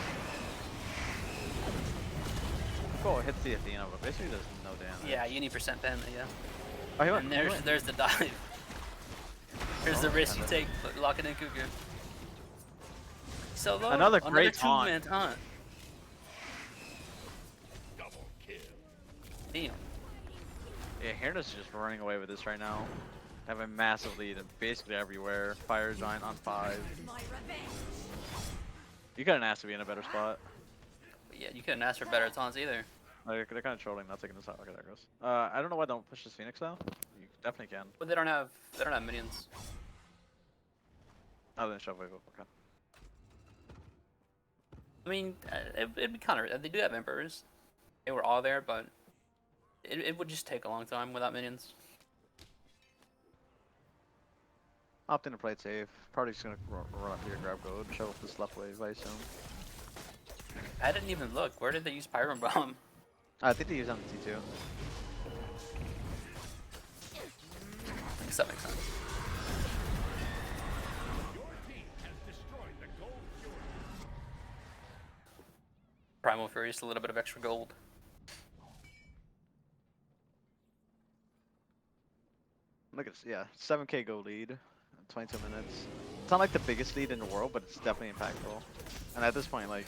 Oh, it hits the Athena, but basically does no damage. Yeah, you need percent pen. Yeah. Oh, he went. And He went. there's the dive. There's the risk you take locking in Cuckoo. So low. Another great 2-man taunt. Damn. Yeah, Hairnets is just running away with this right now. They have a massive lead and basically everywhere. Fire Giant on 5. You couldn't ask to be in a better spot. But yeah, you couldn't ask for better taunts either. They're kind of trolling, not taking this out. Okay, there it goes. I don't know why they don't push this Phoenix though. You definitely can. But they don't have minions. Oh, then shove wave up. Okay. I mean, it'd be kind of. They do have emperors. They were all there, but it would just take a long time without minions. Opt in to play it safe. Probably just gonna run up here, grab gold, shove up this left wave, I assume. I didn't even look. Where did they use Pyro Bomb? I think they use on the T2. I guess that makes sense. Primal Fury, just a little bit of extra gold. Look at this, yeah, 7k gold lead, 22 minutes. It's not like the biggest lead in the world, but it's definitely impactful. And at this point, like,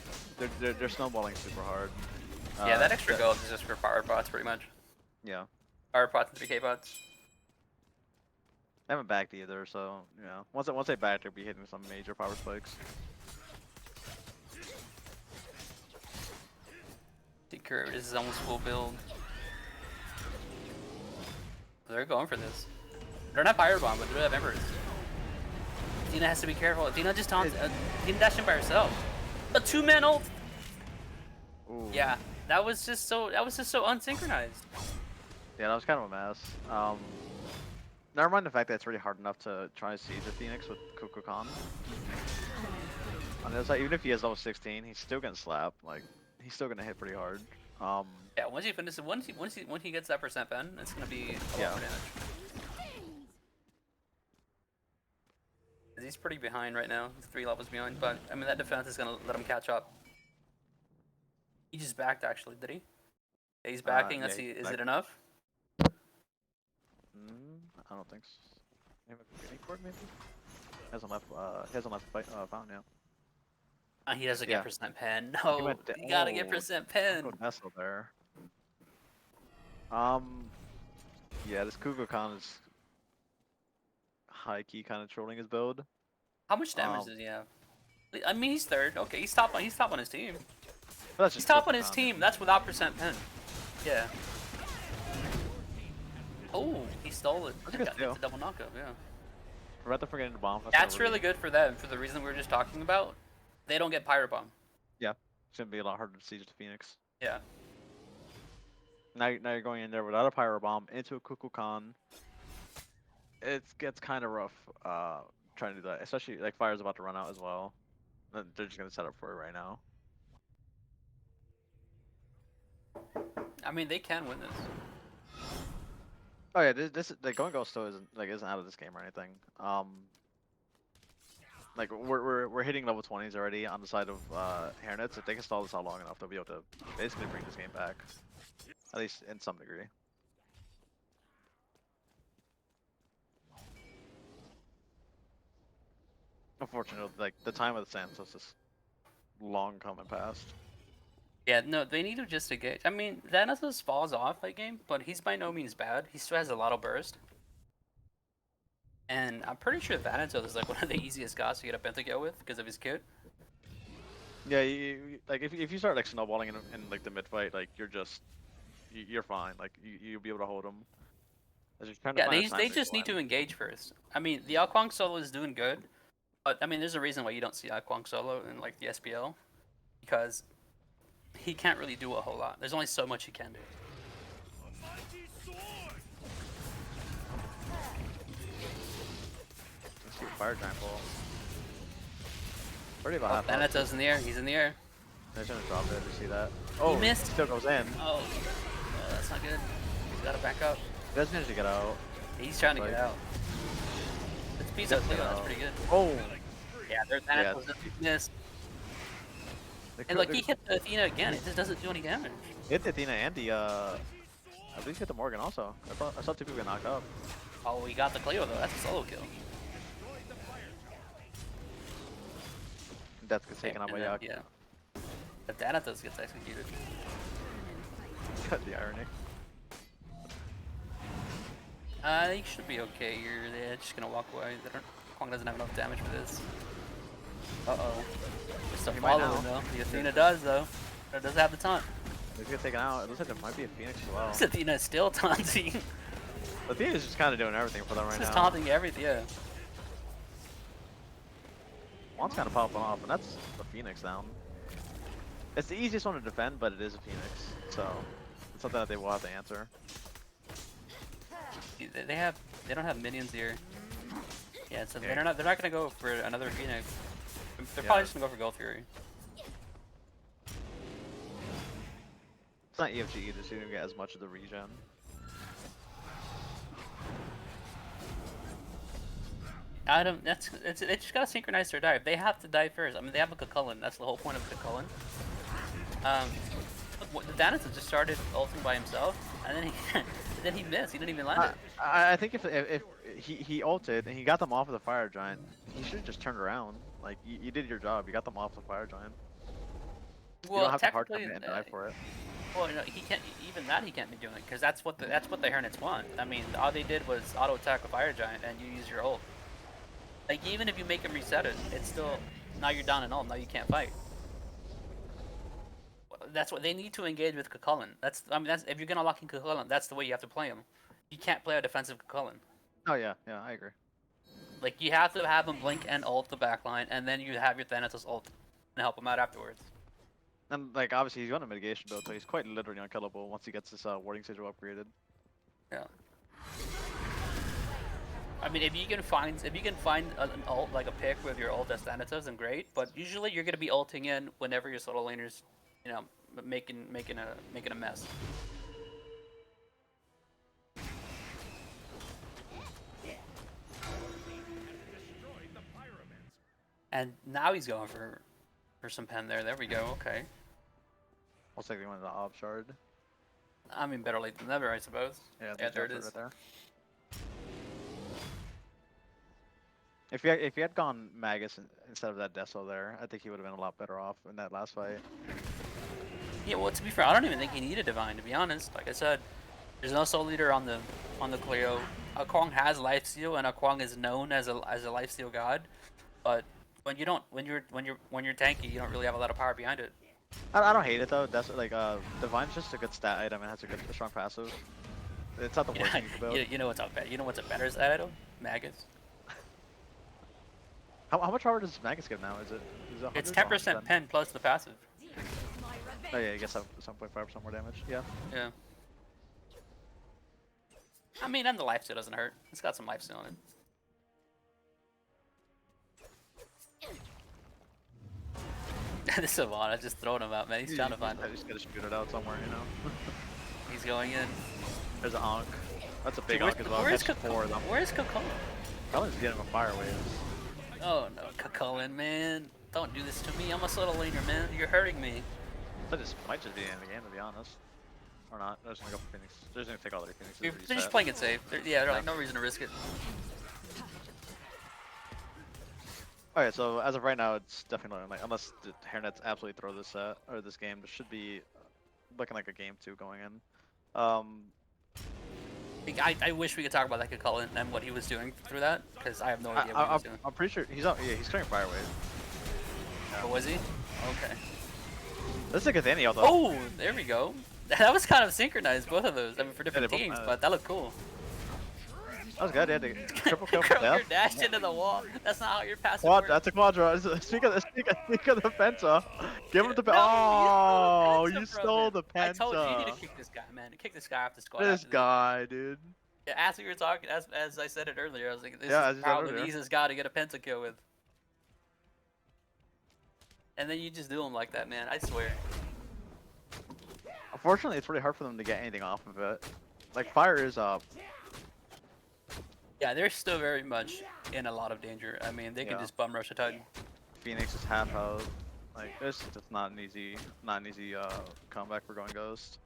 they're snowballing super hard. Yeah, that extra gold is just for power bots, pretty much. Yeah. Power bots and 3K bots. They haven't backed either, so yeah. Once they back, they'll be hitting some major power spikes. Secret is his almost full build. They're going for this. They don't have Fire Bomb, but they do have Embers. Dina has to be careful. Dina just taunts. Dina dashed in by herself. A 2-man ult. Ooh. Yeah, that was just so unsynchronized. Yeah, that was kind of a mess. Never mind the fact that it's really hard enough to try to siege the Phoenix with Kukulkan. On the other side, even if he has level 16, he's still gonna slap. Like, he's still gonna hit pretty hard. Yeah, once he finishes, once he gets that percent pen, it's gonna be a lot more damage. He's pretty behind right now. He's 3 levels behind, but I mean that defense is gonna let him catch up. He just backed actually, did he? Yeah, he's backing. Let's see, is it enough? I don't think so. Maybe any court maybe? Hasn't left fountain now. He doesn't get percent pen. No, you gotta get percent pen. Nestle there. Yeah, this Kukulkan is high key kind of trolling his build. How much damage does he have? I mean, he's third. Okay, he's top on his team. He's top on his team. That's without percent pen. Yeah. Oh, he stole it. It's a double knockup. Yeah. We're about to forget the bomb. That's really good for them for the reason we were just talking about. They don't get Pyro Bomb. Yeah, it's gonna be a lot harder to siege the Phoenix. Yeah. Now you're going in there without a Pyro Bomb into a Kukulkan. It gets kind of rough trying to do that, especially like Fire's about to run out as well. They're just gonna set up for it right now. I mean, they can win this. Oh yeah, this the going ghost still isn't out of this game or anything. Like we're hitting level 20s already on the side of Hairnets. If they can stall this out long enough, they'll be able to basically bring this game back, at least in some degree. Unfortunately, like the time of the Santos is long coming past. Yeah, no, they need to just engage. I mean, Thanatos falls off that game, but he's by no means bad. He still has a lot of burst. And I'm pretty sure Thanatos is like one of the easiest guys to get a pentakill with because of his kit. Yeah, like if you start like snowballing in like the mid fight, like you're fine. Like you'll be able to hold him. Yeah, they just need to engage first. I mean, the Alquang solo is doing good, but I mean, there's a reason why you don't see Alquang solo in like the SPL, because he can't really do a whole lot. There's only so much he can do. Let's see fire giant ball. Pretty about half. Thanatos in the air. He's in the air. They're gonna drop it. You see that? Oh, he missed. Still goes in. Oh, that's not good. He's gotta back up. He does manage to get out. He's trying to get out. It's pizza Cleo. That's pretty good. Oh. Yeah, there's Thanatos. Missed. And like he hit the Athena again, it just doesn't do any damage. Hit the Athena and the I believe hit the Morgan also. I saw 2 people get knocked up. Oh, we got the Cleo though. That's a solo kill. Death gets taken out by Yak. Yeah. The Thanatos gets executed. Cut the irony. They should be okay here. They're just gonna walk away. Kwang doesn't have enough damage for this. Uh-oh. It's a following though. The Athena does though. It does have the taunt. He's get taken out. It looks like there might be a Phoenix as well. This Athena is still taunting. Athena's just kind of doing everything for them right now. Just taunting everything, yeah. One's kind of popping off, and that's the Phoenix down. It's the easiest one to defend, but it is a Phoenix, so it's something that they will have to answer. They don't have minions here. Yeah, so they're not gonna go for another Phoenix. They're probably just gonna go for Gold Fury. It's not EFG either, so you don't get as much of the regen. They just gotta synchronize their dive. They have to dive first. I mean, they have a Cucullin. That's the whole point of a Cucullin. The Thanatos just started ulting by himself, and then he missed. He didn't even land it. I think if he ulted and he got them off of the fire giant, he should have just turned around. Like you did your job. You got them off the fire giant. Well, you don't have to hard commit and dive for it. Well, no, he can't. Even that he can't be doing because that's what the Hairnets want. I mean, all they did was auto attack a fire giant and you use your ult. Like even if you make him reset it, it's still now you're down and ult. Now you can't fight. That's what they need to engage with Cucullin. That's that's if you're gonna lock in Cucullin, that's the way you have to play him. You can't play a defensive Cucullin. Oh yeah, I agree. Like you have to have him blink and ult the backline, and then you have your Thanatos ult and help him out afterwards. And like obviously he's on a mitigation build, so he's quite literally unkillable once he gets this warding sigil upgraded. Yeah. I mean, if you can find an ult like a pick with your ult as Thanatos, then great. But usually you're gonna be ulting in whenever your solo laners, you know, making a mess. And now he's going for some pen there. There we go. Okay. I'll take the one of the ob shard. I mean, better late than never, I suppose. Yeah, There it is. right there. If he had gone Magus instead of that Deso there, I think he would have been a lot better off in that last fight. Yeah, well, to be fair, I don't even think he needed Divine, to be honest. Like I said, there's no soul leader on the Clio. Kwang has lifesteal, and Kwang is known as a lifesteal god. But when you're tanky, you don't really have a lot of power behind it. I don't hate it though. That's like Divine's just a good stat item and has a strong passive. It's not the worst thing to build. You know what's better? You know what's a better stat item? Magus. How much power does Magus give now? Is it? It's 10% pen plus the passive. Oh yeah, I guess 7.5% more damage. Yeah. Yeah. I mean, and the lifesteal doesn't hurt. It's got some lifesteal on it. This Savannah just throwing him out, man. He's trying to find him. I just gotta shoot it out somewhere, you know. He's going in. There's an Ankh. That's a big Dude, Ankh as well. Where's That's 4 of them. Cucullin? Cucullin's getting a fire wave. Oh no, Cucullin, man. Don't do this to me. I'm a solo laner, man. You're hurting me. That just might just be the end of the game, to be honest. Or not. They're just gonna go for Phoenix. They're just gonna take all their Phoenixes. They're just playing it safe. They're like, no reason to risk it. Alright, so as of right now, it's definitely like, unless the Hairnets absolutely throw this set, or this game, this should be looking like a game 2 going in. I wish we could talk about that Cucullin and what he was doing through that, because I have no idea what he was doing. I'm pretty sure he's on. Yeah, he's cutting fire wave. Oh, was he? Okay. This is a Cathania though. Oh, there we go. That was kind of synchronized, both of those. I mean, for different they both teams, had it. but that looked cool. That was good. He had to triple kill for Kroger death. dashed into the wall. That's not how your passive Quad, works. that's a Quadra. Speak of the Penta. Give him the No, Oh, you you stole stole the the I told you, you need Penta. to kick this guy, man. Kick this guy off the squad. This after guy, dude. Yeah, as we were talking, as I said it earlier, I was like, this Yeah, as is you said probably the earlier. easiest guy to get a pentakill with. And then you just do him like that, man. I swear. Unfortunately, it's really hard for them to get anything off of it. Like fire is up. Yeah, they're still very much in a lot of danger. I mean, they can Yeah. just bum rush a Titan. Phoenix is half health. Like this, it's not an easy comeback for going Ghost.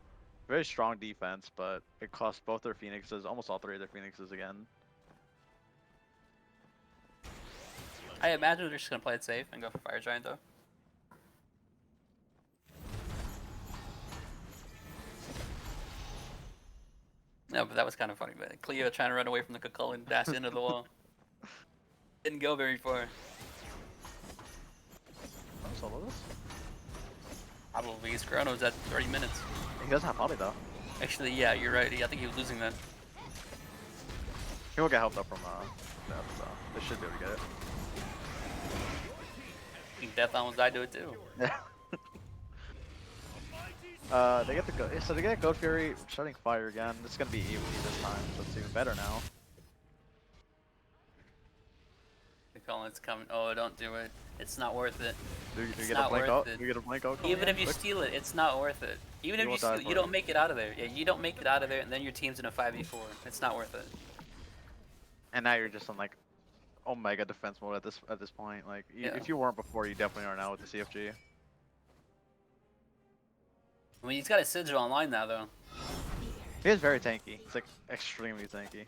Very strong defense, but it costs both their Phoenixes, almost all 3 of their Phoenixes again. I imagine they're just gonna play it safe and go for Fire Giant though. No, but that was kind of funny, man. Cleo trying to run away from the Cucullin, dash into the wall. Didn't go very far. Solo this? Probably his Chrono's at 30 minutes. He doesn't have Poly though. Actually, yeah, you're right. I think he was losing that. He will get help though from death, so they should be able to get it. I think Death almost died to it too. Yeah. They get the so they get Goat Fury starting fire again. It's gonna be AoE this time, so it's even better now. Cucullin's coming. Oh, don't do it. It's not worth it. Do you It's get a not blink worth out? it. Do you get a blink out? Even if you steal it, it's not worth it. Even if You you won't die steal it, for you it. don't make it out of there. Yeah, you don't make it out of there, and then your team's in a 5v4. It's not worth it. And now you're just on like Omega defense mode at this point. Like Yeah. if you weren't before, you definitely are now with the CFG. I mean, he's got a sigil online now, though. He is very tanky. It's like extremely tanky.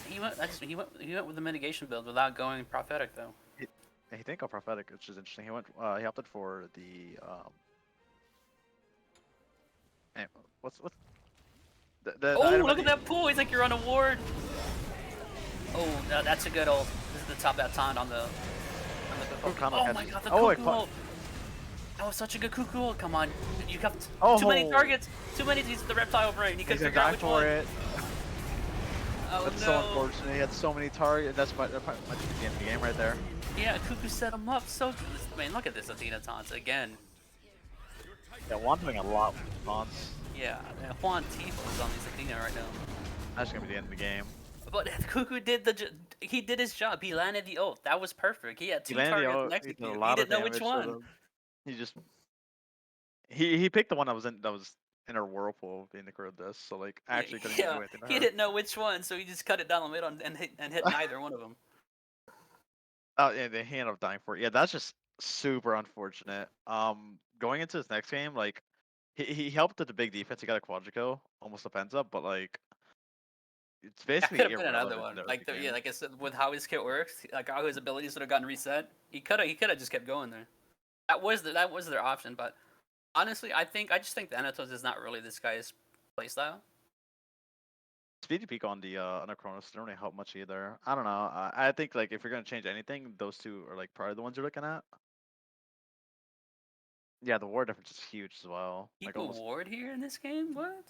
He went with the mitigation build without going prophetic, though. He didn't go prophetic, which is interesting. He opted for the Hey, what's the Oh, item look at that pool! He's like you're on a ward. Oh, that's a good ult. This is the top that taunt on the Combo Oh my catches. god, the Oh, cuckoo ult. That was such a good cuckoo ult. Come on, you have Oh. too many targets. Too many. He's the reptile brain. He He's couldn't gonna figure die out which for one. it. Oh That's no. so unfortunate. He had so many targets. That's much the end of the game right there. Yeah, Cuckoo set him up so good. Man, look at this Athena taunts again. Yeah, Juan doing a lot with taunts. Yeah, Juan Tifo is on these Athena right now. That's gonna be the end of the game. But Cuckoo did he did his job. He landed the ult. That was perfect. He had He two landed targets the next he to did a you. He lot of didn't know which damage to one. them. He just he picked the one that was in her whirlpool being the crowd disc, so like actually couldn't even do anything to he her. didn't know which one, so he just cut it down the middle and hit neither one of them. Oh yeah, they ended up dying for it. Yeah, that's just super unfortunate. Going into this next game, like he helped with the big defense. He got a quadrico, almost a penta, but like it's That could basically have been another irrelevant one. in the Like early game. like I said, with how his kit works, like how his abilities would have gotten reset. He could have just kept going there. That was their option, but honestly, I just think Thanatos is not really this guy's playstyle. Speedy peak on the Chronos don't really help much either. I don't know. I think like if you're gonna change anything, those two are like probably the ones you're looking at. Yeah, the war difference is huge as well. Like Keep a almost ward here in this game? What?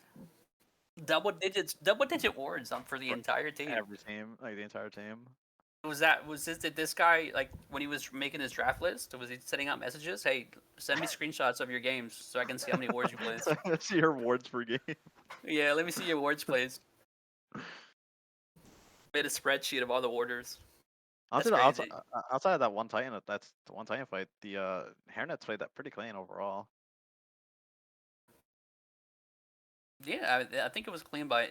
Double digit wards on for the for entire team. every team, like the entire team. Did this guy, like, when he was making his draft list, was he sending out messages? Hey, send me screenshots of your games so I can see how many wards you played. See your wards per game. Yeah, let me see your wards plays. Made a spreadsheet of all the warders. Honestly, That's outside, crazy. outside of that one Titan, that's the one Titan fight. The Hairnets played that pretty clean overall. Yeah, I think it was clean by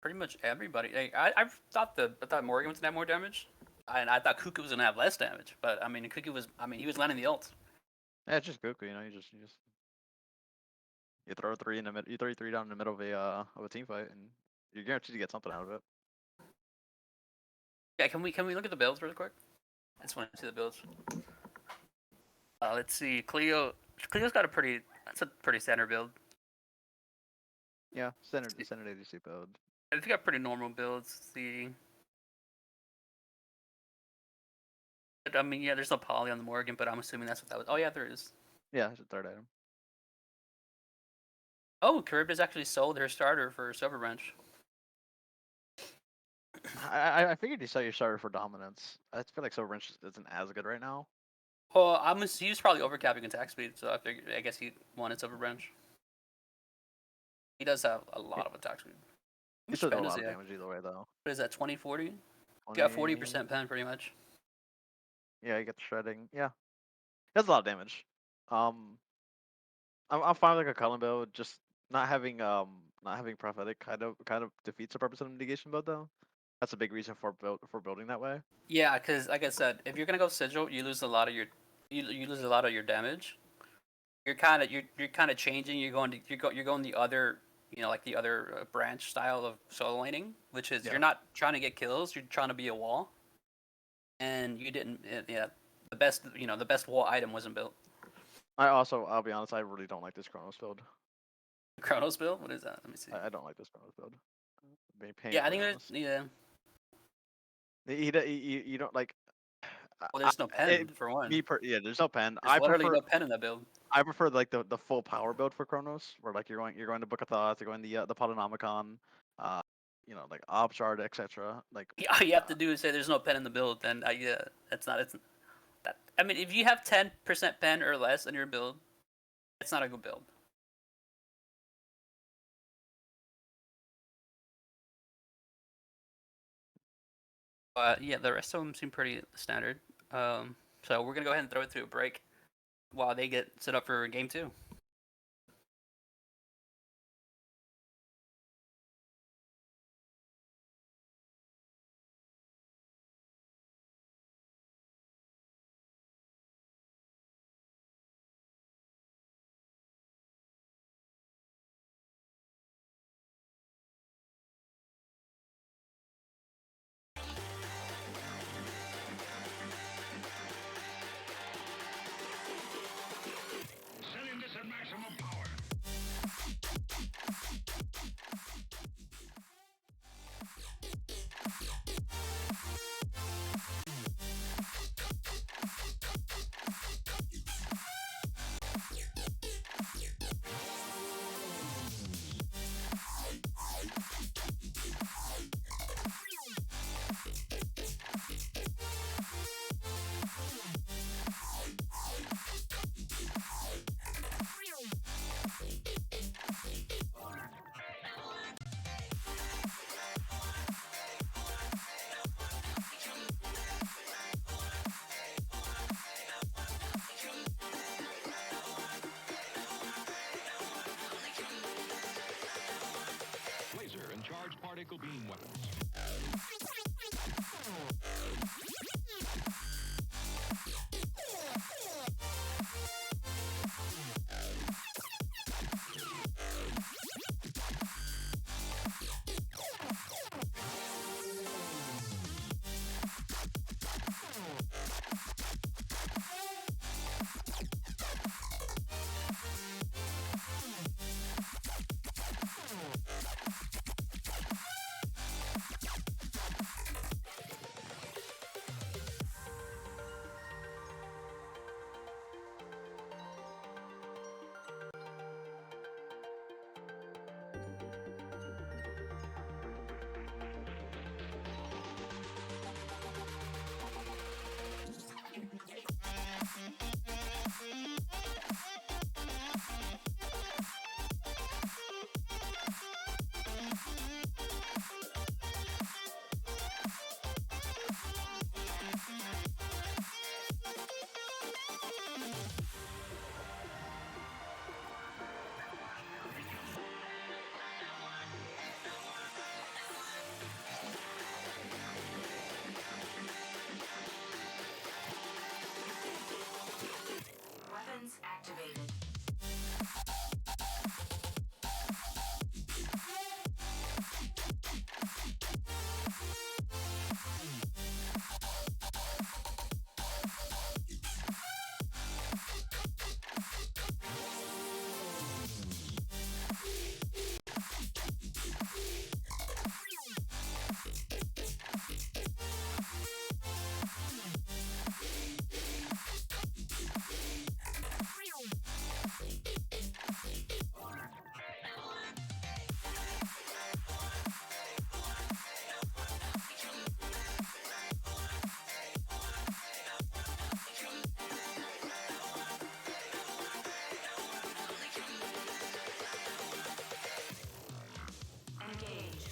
pretty much everybody. Like, I thought Morgan was gonna have more damage, and I thought Kuku was gonna have less damage. But I mean, he was landing the ult. Yeah, it's just Goku, you know. You throw three in the mid, you throw three down in the middle of a team fight, and you're guaranteed to get something out of it. Yeah, can we look at the builds really quick? I just want to see the builds. Let's see, Cleo's got that's a pretty standard build. Yeah, standard ADC build. I think got pretty normal builds. Let's see. I mean, yeah, there's no poly on the Morgan, but I'm assuming that's what that was. Oh yeah, there is. Yeah, it's a third item. Oh, Charybdis actually sold her starter for Silver Branch. I figured you sell your starter for dominance. I feel like Silver Wrench isn't as good right now. Oh, he was probably overcapping attack speed, so I guess he wanted Silver Branch. He does have a lot of attack speed. He still does a lot of damage either way, though. What is that, 20-40? You got 40% pen, pretty much. Yeah, you get the shredding. Yeah, he does a lot of damage. I'm fine with like a Cullen build. Just not having prophetic kind of defeats the purpose of the negation build though. That's a big reason for building that way. Yeah, because like I said, if you're gonna go sigil, you lose a lot of your you lose a lot of your damage. You're kind of changing. You're going the other, like the other branch style of solo laning, which is you're not trying to get kills. You're trying to be a wall. And you didn't. Yeah, the best wall item wasn't built. I'll be honest, I really don't like this Chronos build. Chronos build? What is that? Let me see. I don't like this Chronos build. Yeah, I think there's You don't like. Well, there's no pen for one. There's no pen. There's literally no pen in that build. I prefer like the full power build for Chronos, where like you're going to Book of Thoughts, you're going the Polynomicon, like Ob Shard, etc. Like All you have to do is say there's no pen in the build, and yeah, it's that. I mean, if you have 10% pen or less in your build, it's not a good build. But yeah, the rest of them seem pretty standard. So we're gonna go ahead and throw it through a break while they get set up for game 2. tactical beam weapons. Weapons activated. Engage.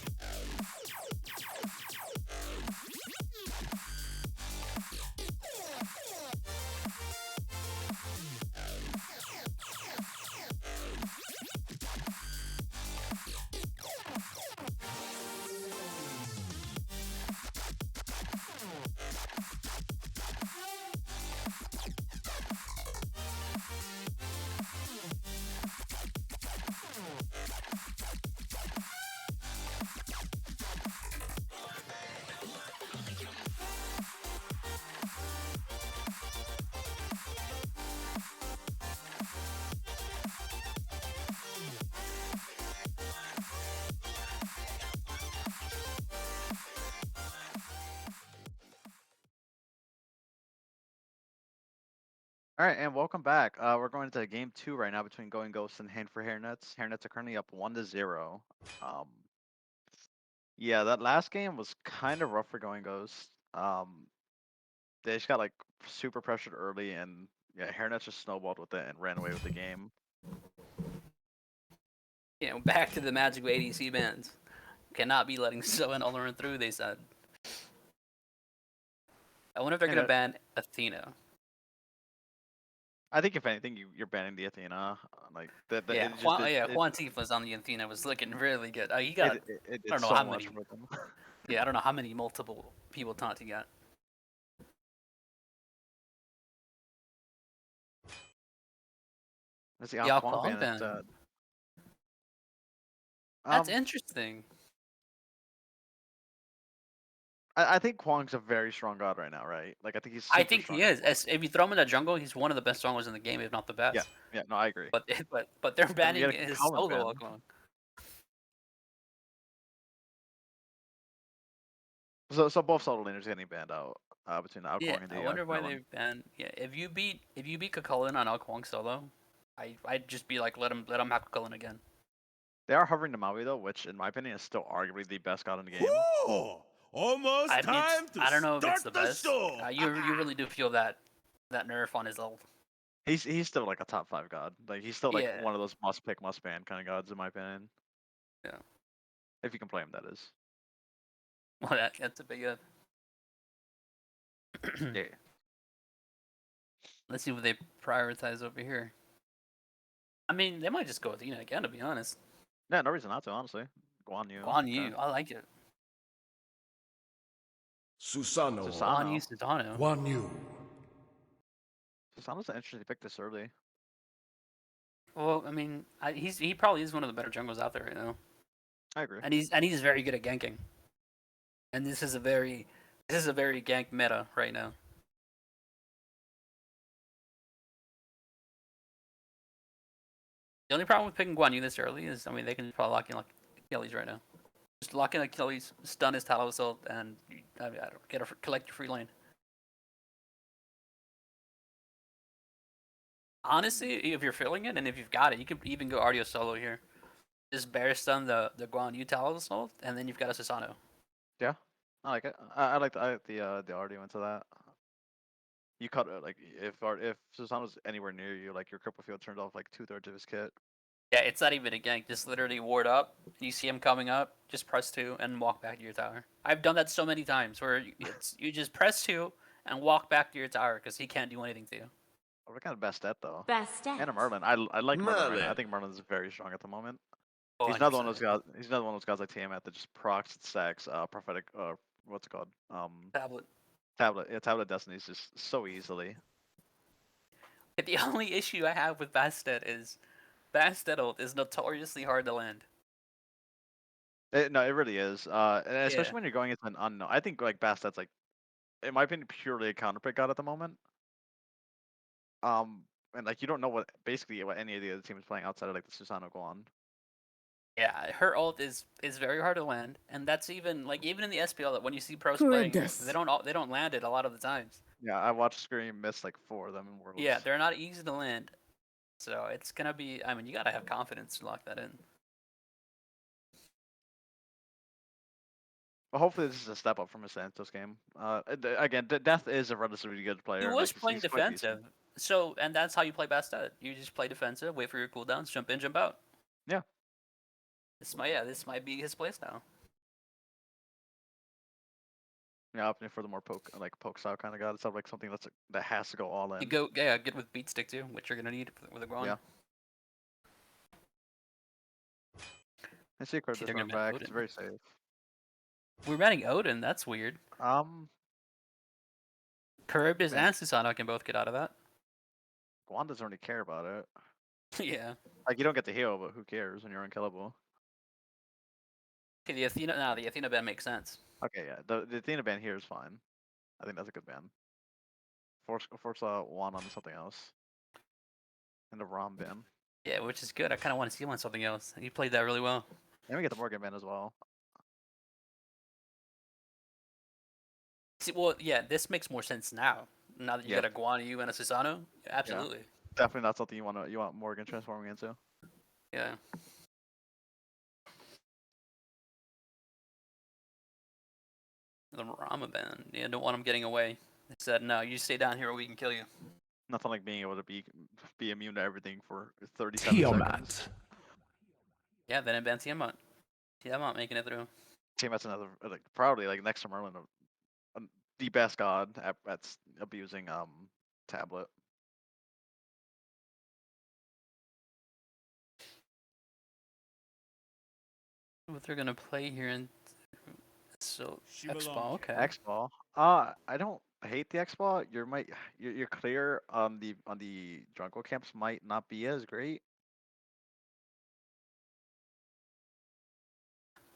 All right, and welcome back. We're going into game 2 right now between Going Ghosts and Hanford Hairnets. Hairnets are currently up 1-0. Yeah, that last game was kind of rough for Going Ghosts. They just got like super pressured early, and yeah, Hairnets just snowballed with it and ran away with the game. You know, back to the magic of ADC bans. Cannot be letting Zoe and Olorin through, they said. I wonder if they're Yeah, going to ban Athena. I think if anything, you're banning the Athena. Like that, Yeah, it just Juan Tifa's on the Athena was looking really good. He it, got, it, it I did don't know so how much many. for them. Yeah, I don't know how many multiple people taunt he got. Let's see, Yeah, Kwang Kwang ban ban. instead. That's interesting. I think Kwang's a very strong god right now, right? Like I think he's I super think strong. he is. If you throw him in the jungle, he's one of the best junglers in the game, if not the best. Yeah, no, I agree. But they're Then we banning had a his Colin solo ban. Kwang. So both solo laners getting banned out between the Yeah, Kwang and I the wonder why Colin. they banned. Yeah, if you beat Kakulin on Kwang solo, I'd just be like let him have Kakulin again. They are hovering to Maui though, which in my opinion is still arguably the best god in the game. Ooh, almost time to I don't know if it's start the the best. show. You really do feel that nerf on his ult. He's still like a top 5 god. Like he's still like Yeah. one of those must pick, must ban kind of gods in my opinion. Yeah. If you can play him, that is. Well, that's a big. Yeah. Let's see what they prioritize over here. I mean, they might just go with Athena again, to be honest. Yeah, no reason not to, honestly. Guan Yu. Guan Yu, I like it. Susano. Guan Yu Susano. Sedano. Guan Yu. Susano's an interesting pick this early. Well, I mean, he probably is one of the better jungles out there right now, I agree. and he's very good at ganking. And this is a very gank meta right now. The only problem with picking Guan Yu this early is, I mean, they can probably lock in like Achilles right now. Just lock in Achilles, stun his Talon Assault, and I don't collect your free lane. Honestly, if you're feeling it and if you've got it, you could even go Ardio solo here. Just bear stun the Guan Yu Talon Assault, and then you've got a Susano. Yeah, I like it. I like the Ardio into that. You cut like if Susano's anywhere near you, like your cripple field turned off like 2/3 of his kit. Yeah, it's not even a gank. Just literally ward up. You see him coming up, just press 2 and walk back to your tower. I've done that so many times where you just press 2 and walk back to your tower because he can't do anything to you. Oh, we're kind of Bastet though. Bastet. And a Merlin. I like Merlin right now. I Merlin. think Merlin's very strong at the moment. Oh, He's another one of 100%. those guys. He's another one of those guys like Tiamat that just procs and stacks prophetic. What's it called? Tablet. Tablet. Yeah, tablet destinies just so easily. The only issue I have with Bastet is Bastet ult is notoriously hard to land. No, it really is. And especially Yeah. when you're going into an unknown. I think like Bastet's like, in my opinion, purely a counter pick god at the moment. And like you don't know what any of the other teams playing outside of like the Susano Guan. Yeah, her ult is very hard to land, and that's even in the SPL that when you see pros playing, they don't land it a lot of the times. Yeah, I watched Scream miss like 4 of them in Worlds. Yeah, they're not easy to land, so it's gonna be. I mean, you gotta have confidence to lock that in. But hopefully this is a step up from his Santos game. Again, Death is a relatively good player. He and, was like, playing he's quite decent. defensive, so and that's how you play Bastet. You just play defensive, wait for your cooldowns, jump in, jump out. Yeah. This might be his playstyle. Yeah, opting for the more poke style kind of god. It's not like something that has to go all in. You go, yeah, good with beat stick too, which you're gonna need with a Guan. Yeah. I see a card See, that's they're going gonna ban back. It's Odin. very safe. We're banning Odin. That's weird. Charybdis Yeah. and Susano can both get out of that. Guan doesn't really care about it. Yeah. Like you don't get to heal, but who cares when you're unkillable? Okay, the Athena ban makes sense. Okay, yeah. The Athena ban here is fine. I think that's a good ban. Force Juan on something else. And a Rom ban. Yeah, which is good. I kind of want to see him on something else. He played that really well. And we get the Morgan ban as well. See, well, yeah, this makes more sense now. Now that you Yeah. got a Guan Yu and a Susano, absolutely. Definitely not something you want Morgan transforming into. Yeah. The Rama ban. Yeah, don't want him getting away. They said, no, you stay down here or we can kill you. Nothing like being able to be immune to everything for 37 seconds. Tiamat. Yeah, then it bans Tiamat. Tiamat making it through. Tiamat's another probably like next to Merlin, the best god at abusing tablet. What they're gonna play here and so X Shibalonk. ball, okay. X ball. I don't hate the X ball. You're clear on the jungle camps might not be as great.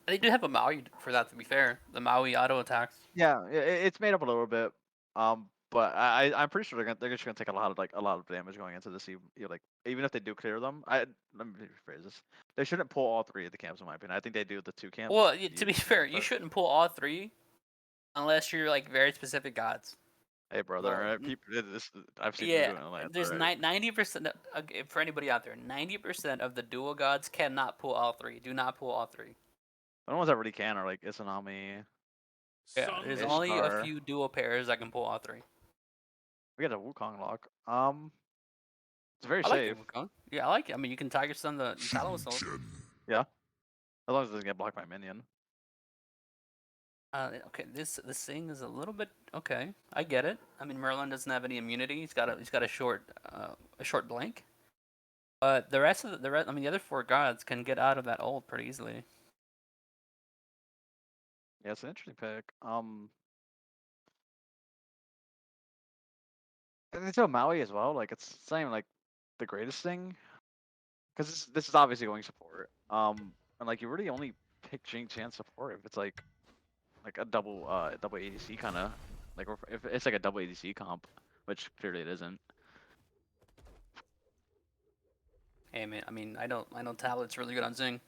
They do have a Maui for that, to be fair. The Maui auto attacks. Yeah, it's made up a little bit. But I'm pretty sure they're just gonna take a lot of damage going into this. Even if they do clear them, let me rephrase this. They shouldn't pull all 3 of the camps in my opinion. I think they do the 2 camps. Well, to be fair, you shouldn't pull all 3 unless you're like very specific gods. Hey brother, Well, I've seen you Yeah, doing it. Like, there's alright. 90% for anybody out there. 90% of the dual gods cannot pull all 3. Do not pull all 3. The only ones that really can are like Isanami. Yeah, there's Sun only a Ishtar. few dual pairs that can pull all 3. We got a Wukong lock. It's very I like safe. it, Wukong. Yeah, I like it. I mean, you can Tiger Stun the Talon Assault. Yeah, as long as it doesn't get blocked by minion. Okay, this thing is a little bit okay. I get it. I mean, Merlin doesn't have any immunity. He's got a short blank. But the rest of the other 4 gods can get out of that ult pretty easily. Yeah, it's an interesting pick. And they throw Maui as well. Like it's not even like the greatest thing, because this is obviously going support. And like you really only pick Jing Chan support if it's like a double ADC kind of like, or if it's like a double ADC comp, which clearly it isn't. Hey man, I mean, I know Tablet's really good on Zing.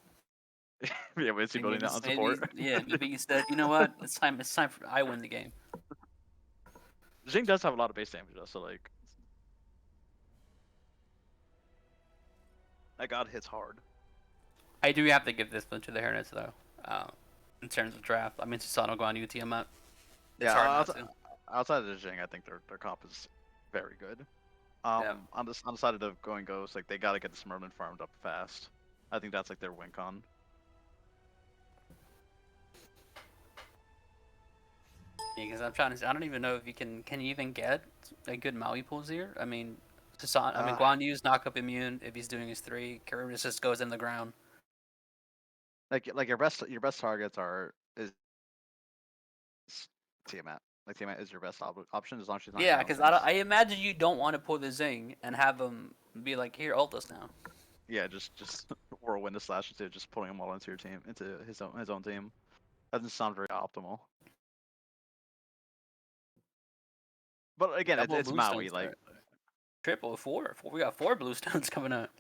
Yeah, but is he building that on support? Maybe he said, you know what, it's time for I win the game. Jing does have a lot of base damage though, so like that god hits hard. I do have to give this one to the Hairnets though. In terms of draft, I mean, Susano Guan Yu Tiamat. It's hard not to. Outside of the Jing, I think their comp is very good. Yeah. On the side of going Ghost, like they gotta get the Merlin farmed up fast. I think that's like their win con. Because I'm trying to. I don't even know if you can. Can you even get a good Maui pulls here? I mean, Guan Yu's knock up immune if he's doing his 3. Karuna just goes in the ground. Like your best targets is Tiamat. Like Tiamat is your best option as long as she's not. Yeah, because I imagine you don't want to pull the Zing and have him be like, here, ult us now. Yeah, just whirlwind the slash into just pulling them all into your team, into his own team. That doesn't sound very optimal. But again, it's Maui. Like triple 4. We got 4 blue stones coming up.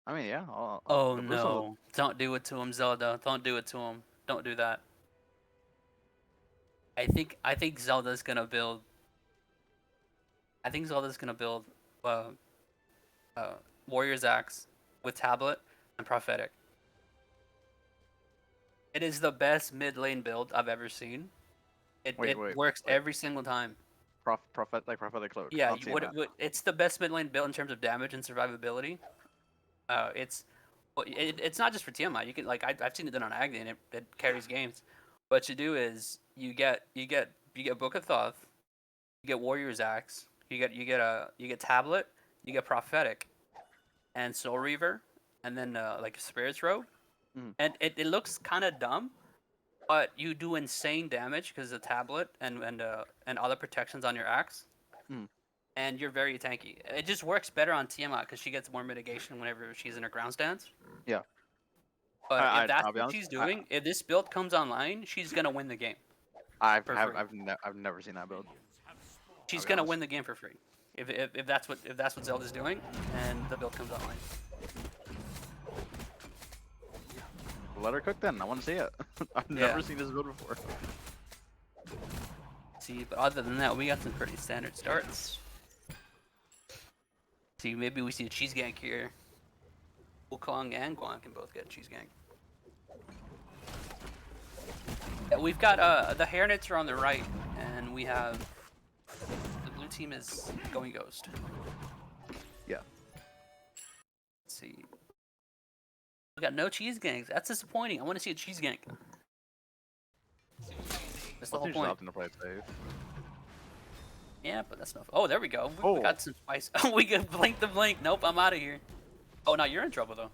I mean, yeah. Oh no! Don't do it to him, Zelda. Don't do it to him. Don't do that. I think Zelda's gonna build. I think Zelda's gonna build Warrior's Axe with Tablet and Prophetic. It is the best mid lane build I've ever seen. It works every single time. Prophetic Cloak. Yeah, it's the best mid lane build in terms of damage and survivability. It's not just for Tiamat. You can I've seen it done on Agni and it carries games. What you do is you get Book of Thoth, you get Warrior's Axe, you get Tablet, you get Prophetic, and Soul Reaver, and then like Spirit's Robe, and it looks kind of dumb, but you do insane damage because of the Tablet and other protections on your axe. And you're very tanky. It just works better on Tiamat because she gets more mitigation whenever she's in her ground stance. Yeah. But if that's what she's doing, if this build comes online, she's gonna win the game. I've never seen that build. She's gonna win the game for free. If that's what Zelda's doing, and the build comes online. Let her cook then. I want to see it. I've never seen this build before. See, but other than that, we got some pretty standard starts. See, maybe we see a cheese gank here. Wukong and Guan can both get a cheese gank. Yeah, we've got the Hairnets are on the right, and we have the blue team is going Ghost. Yeah. Let's see. We got no cheese ganks. That's disappointing. I want to see a cheese gank. That's the whole point. Opting to play it safe. Yeah, but that's not. Oh, there we go. We got some spice. Oh, we can blink the blink. Nope, I'm out of here. Oh, now you're in trouble though.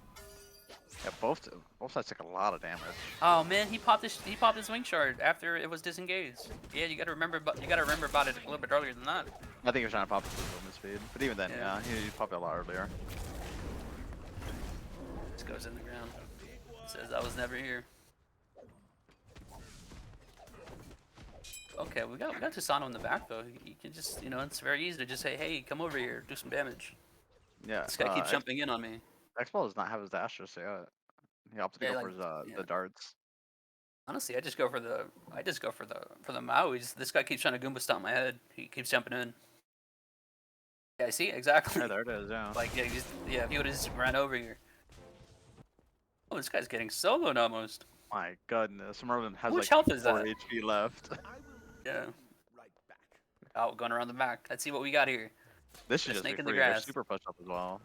Yeah, both sides took a lot of damage. Oh man, he popped his wing shard after it was disengaged. Yeah, you gotta remember about it a little bit earlier than that. I think he was trying to pop it with movement speed, but even then, yeah he popped it a lot earlier. Just goes in the ground. Says I was never here. Okay, we got Susano in the back though. You can just, it's very easy to just say, hey, come over here, do some damage. Yeah. This guy keeps jumping in on me. X-Ball does not have his dash just yet. He opted to go for his, the darts. Honestly, I just go for the Mauis. This guy keeps trying to Goomba stomp my head. He keeps jumping in. Yeah, see, exactly. Yeah, there it is. Yeah. Like, if he would have just ran over here. Oh, this guy's getting soloed almost. My goodness, Merlin has Which health is 4 that? HP left. Yeah. Oh, going around the back. Let's see what we got here. This should just be free. They're super pushed up as well.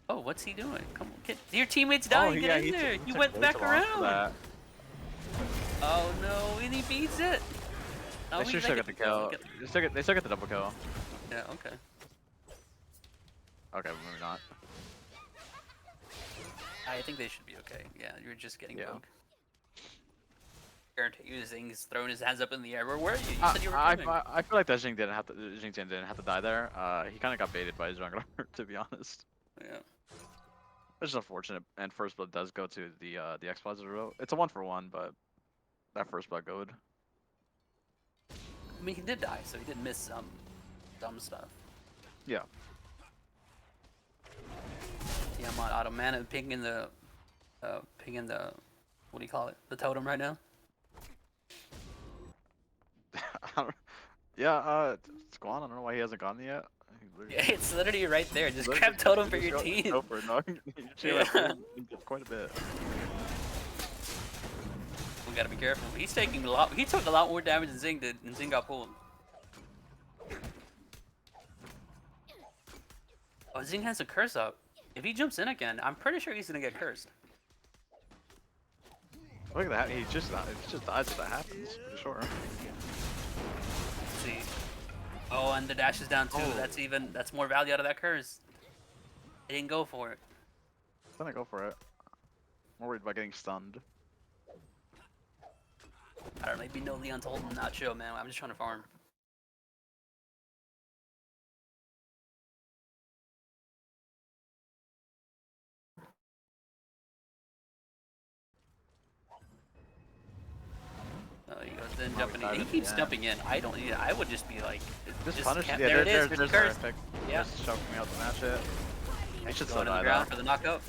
Oh, what's he doing? Come on, your teammate's dying. Get in there. You went back around. Oh no, and he beats it. Oh, they still get the kill. They still get the double kill. Yeah. Okay. Okay, maybe not. I think they should be okay. Yeah, you're just getting bugged. guarantee you, Zing's throwing his hands up in the air. Where were you? You said you were I, coming. I feel like that Jing didn't have to. Didn't have to die there. He kind of got baited by his jungler, to be honest. Yeah. Which is unfortunate. And first blood does go to the X-Positive row. It's a 1-for-1, but that first blood goes. I mean, he did die, so he did miss some dumb stuff. Yeah. Yeah, I'm on auto mana pinging the, what do you call it? The totem right now. Yeah. Squan. I don't know why he hasn't gotten it yet. Yeah, it's literally right there. Just grab totem for your team. Go for it, no. Quite a bit. We gotta be careful. He's taking a lot. He took a lot more damage than Zing did, and Zing got pulled. Oh, Zing has a curse up. If he jumps in again, I'm pretty sure he's gonna get cursed. Look at that. He just dies if that happens. For sure. Let's see. Oh, and the dash is down too. Oh. That's more value out of that curse. He didn't go for it. I'm gonna go for it. I'm worried about getting stunned. I don't know. Maybe no Leon's holding not chill, man. I'm just trying to farm. Oh, he goes in, jumping in. He keeps jumping in. I don't. I would just be like, Just punish. camp. Yeah, There it is. there's Curse. pick. Yeah. Just choking me out to match it. I should still Going on die the ground though. for the knockout.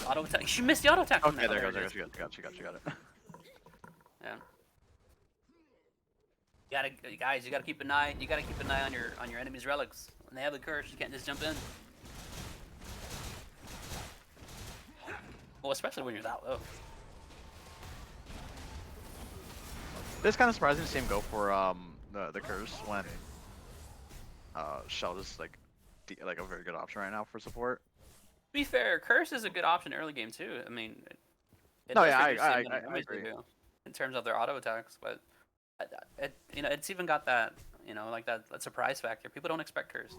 Auto attack. She missed the auto attack. Okay, there goes. You got it. Yeah. Guys, you gotta keep an eye. You gotta keep an eye on your enemy's relics. When they have the curse, you can't just jump in. Well, especially when you're that low. It's kind of surprising to see him go for the curse when Shell is like a very good option right now for support. To be fair, curse is a good option early game too. I mean, it No, does yeah, reduce I the amount of damage they agree. do in terms of their auto attacks, but it's even got that like that surprise factor. People don't expect curse.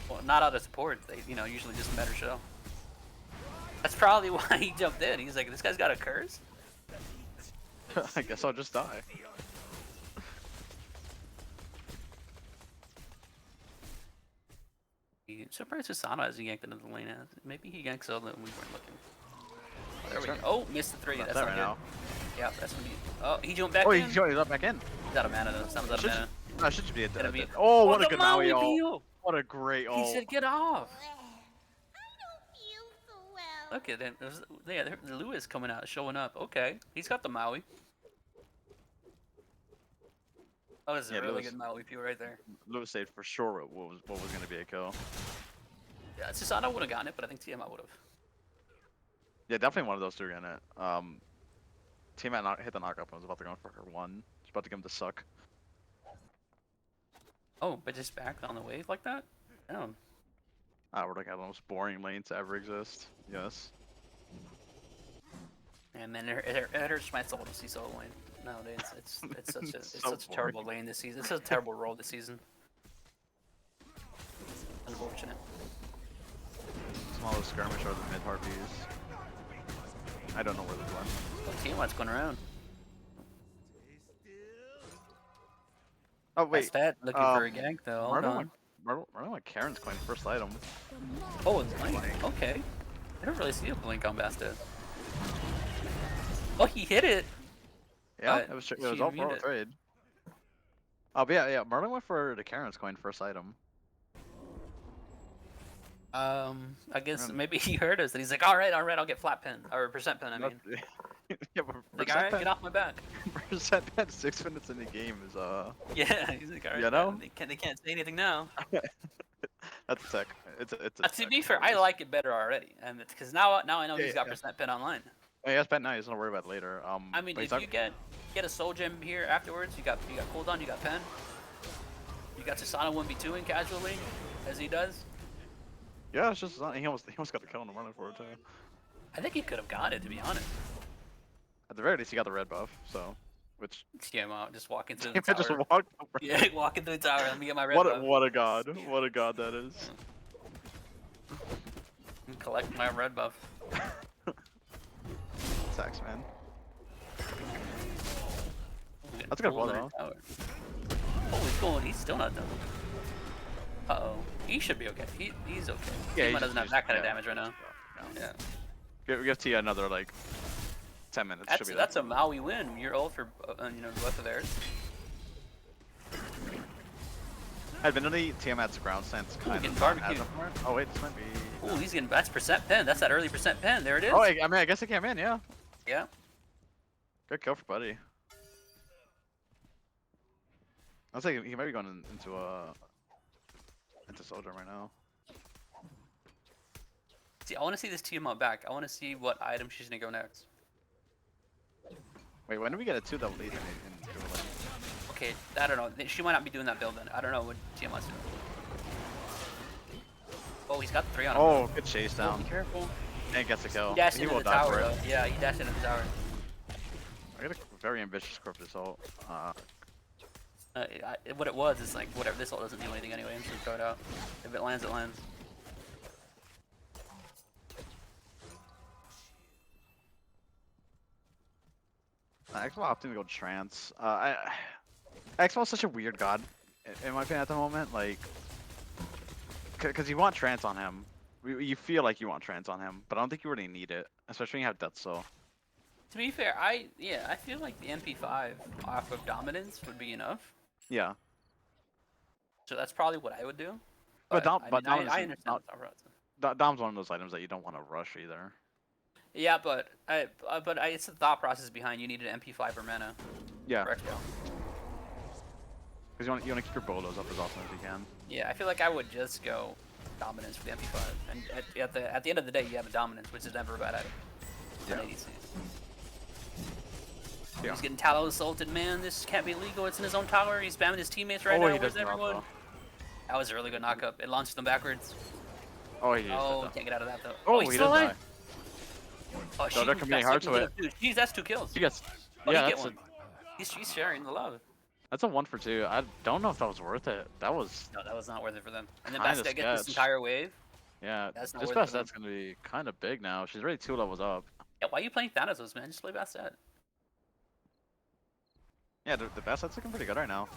Well, not out of support. They usually just better show. That's probably why he jumped in. He's like, this guy's got a curse. I guess I'll just die. I'm surprised Susano hasn't yanked into the lane. Maybe he yanked so that we weren't looking. Oh, there we go. Oh, missed the 3. That's not right good. now. Yeah, that's when he. Oh, he jumped back Oh, in. he's up back in. He's out of mana though. Sounds out of mana. That should be a Gonna be- Oh, what Oh, a the good Maui Maui ult. peel. What a great ult. He said, "Get off." I don't feel so well. Look at him. There's Lewis coming out, showing up. Okay, he's got the Maui. Oh, this is a really Lewis. good Maui peel right there. Lewis saved for sure what was going to be a kill. Yeah, Susano would have gotten it, but I think Tiamat would have. Yeah, definitely one of those two are getting it. Tiamat hit the knockup and was about to go for her 1. She's about to give him the suck. Oh, but just back on the wave like that? Oh. We're like the most boring lane to ever exist. Yes. And then it hurts my soul to see solo lane nowadays. It's such a terrible lane this season. It's such a terrible role this season. Unfortunate. Smallest skirmish are the mid harpies. I don't know where they're going. Well, Tiamat's going around. Oh wait. That's looking for a gank though. Hold on. Murder went Karen's coin first item. Oh, it's blink. Okay. I don't really see a blink on Basta. Oh, he hit it. Yeah, But it was she all immune for it. trade. Oh, but yeah. Merlin went for the Karen's coin first item. I guess maybe he heard us and he's like, all right, I'll get flat pin or percent pin. I mean, Yeah, but like, all right, get off my back. percent pen 6 minutes in the game is Yeah, he's like, all right, You know? they can't say anything now. that's a tech. It's a To be fair, I like it better already, and because now I know he's got Yeah. percent pin online. He has pen now. He's not worried about it later. I mean, but if he's you get a soul gem here afterwards, you got cooldown, you got pen, you got Susano 1v2ing casually, as he does. yeah, it's just he almost got the kill on the running for it too. I think he could have got it, to be honest. At the very least, he got the red buff. So, which Tiamat just walking through the Tiamat tower. just walked. Yeah, walking through the tower. Let me get my red What buff. what a god! What a god that is. Collect my red buff. Sacks, man. That's a good Full ball under though. tower. Oh, he's going. He's still not done. Uh-oh. He should be okay. He's okay. Yeah, He doesn't have that kind of damage right now. Yeah. Give Tia another like 10 minutes. Should be That's a Maui win. You're all for both of theirs. Admittedly, Tiamat's ground sense kind getting of barbecued. Oh wait, this might be. Oh, he's getting that's percent pen. That's that early percent pen. There it is. Oh, I mean, I guess it came in. Yeah. Yeah. Good kill for Buddy. I was like, he might be going into Soldier right now. See, I want to see this Tiamat back. I want to see what item she's gonna go next. Wait, when do we get a 2-double lead in dual lane? Okay, I don't know. She might not be doing that build then. I don't know what Tiamat's doing. Oh, he's got the 3 on him. Oh, good chase Oh, down. be careful. And gets a kill. He dashed He into will the die tower for it. though. Yeah, he dashed into the tower. I got a very ambitious corrupted ult. What it was is like, whatever, this ult doesn't do anything anyway. I'm just gonna throw it out. If it lands, it lands. Expo opting to go trance. Expo's such a weird god, in my opinion, at the moment. Like, because you want trance on him. You feel like you want trance on him, but I don't think you really need it, especially when you have Death Soul. To be fair, I feel like the MP5 off of Dominance would be enough. Yeah. So that's probably what I would do. But I understand Dominance the thought process. Dom's one of those items that you don't want to rush either. Yeah, but it's the thought process behind you need an MP5 or mana. Yeah. Correct. Because you want to keep your bolos up as often as you can. Yeah, I feel like I would just go Dominance for the MP5, and at the end of the day, you have a Dominance, which is never a bad item. Yeah. Yeah. He's getting Tallow assaulted, man. This can't be legal. It's in his own tower. He's spamming his teammates right Oh, now. he Where's does not, everyone? though. That was a really good knock-up. It launched them backwards. Oh, he Oh, can't get out of that though. Oh, he's he still does alive. die. Oh, No, they're committing hard to it. Jeez, that's 2 kills. He gets. Oh, Yeah, he get that's one. He's sharing the love. that's a 1 for 2. I don't know if that was worth it. That was. No, that was not worth it for them. And then Kinda Bastet gets this sketch. entire wave. Yeah, That's not this worth it for Bastet's gonna be kind of big now. She's already 2 levels up. Yeah, why are you playing Thanatos, man? Just play Bastet. Yeah, the Bastet's looking pretty good right now.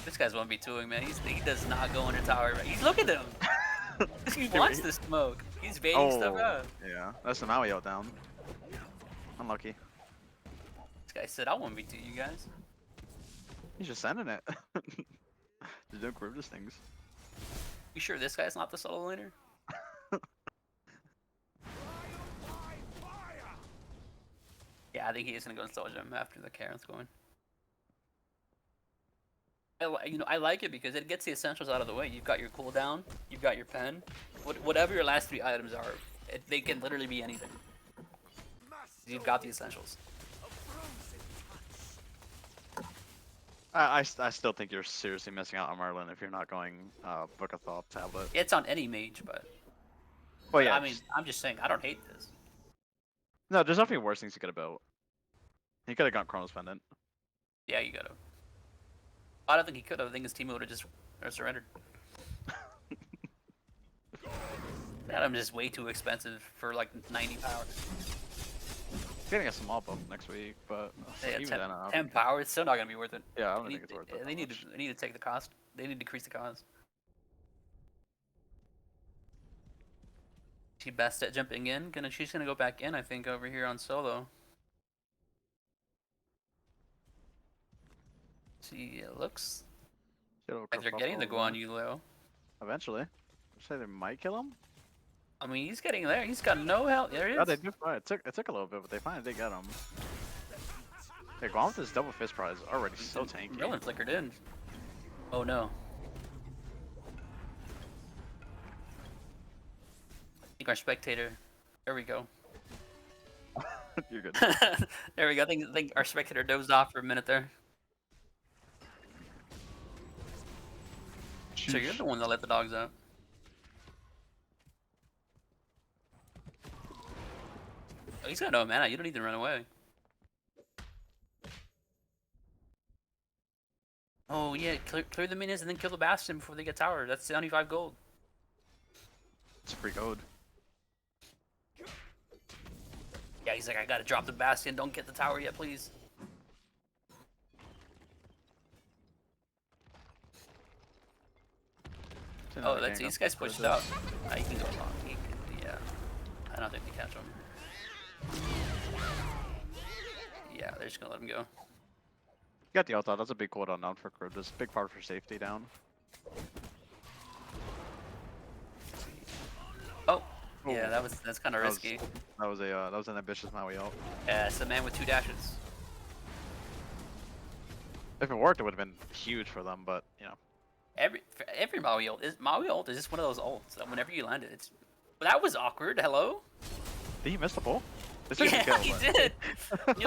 This guy's 1v2ing, man. He does not go under tower. He's look at him. He wants the smoke. He's baiting stuff out. Yeah, that's the Maui out down. Unlucky. This guy said, "I 1v2 you guys." He's just sending it. Just doing Grievous things. You sure this guy's not the solo laner? Yeah, I think he is gonna go install gem after the Karen's going. I like it because it gets the essentials out of the way. You've got your cooldown, you've got your pen, whatever your last 3 items are, they can literally be anything. You've got the essentials. I still think you're seriously missing out on Merlin if you're not going Book of Thoth tablet. It's on any mage, but Well, yeah. I mean, I'm just saying, I don't hate this. No, there's definitely worse things he could have built. He could have gone Chronos Pendant. Yeah, you gotta. I don't think he could have. I think his team would have just surrendered. That I'm just way too expensive for like 90 power. He's getting a small buff next week, but Yeah, even 10, then, I don't 10 think- power. It's still not gonna be worth it. Yeah, I don't They think need, it's worth it. they need to take the cost. They need to decrease the cost. She best at jumping in. She's gonna go back in. I think over here on solo. See, it looks like they're getting the go on you, Leo. Eventually. I'd say they might kill him. I mean, he's getting there. He's got no health. There he is. Yeah, they do. It took a little bit, but they finally did get him. Hey, going with this double fist prize already so tanky. Merlin flickered in. Oh no. I think our spectator. There we go. You're good. There we go. I think our spectator dozed off for a minute there. So you're the one that let the dogs out. Oh, he's got no mana. You don't need to run away. Oh yeah, clear the minions and then kill the Bastion before they get tower. That's 75 gold. It's free code. Yeah, he's like, I gotta drop the Bastion. Don't get the tower yet, please. Oh, let's see. These guys pushed out. He can go long. He can, yeah. I don't think they catch him. Yeah, they're just gonna let him go. You got the ult out. That's a big cooldown down for Crib. This big part for safety down. Oh, yeah, that's kind of risky. That was an ambitious Maui ult. Yeah, it's a man with 2 dashes. If it worked, it would have been huge for them. But you know, Every Maui ult is just one of those ults that whenever you land it, it's. But that was awkward. Hello. did he miss the pull? Yeah, he did. He's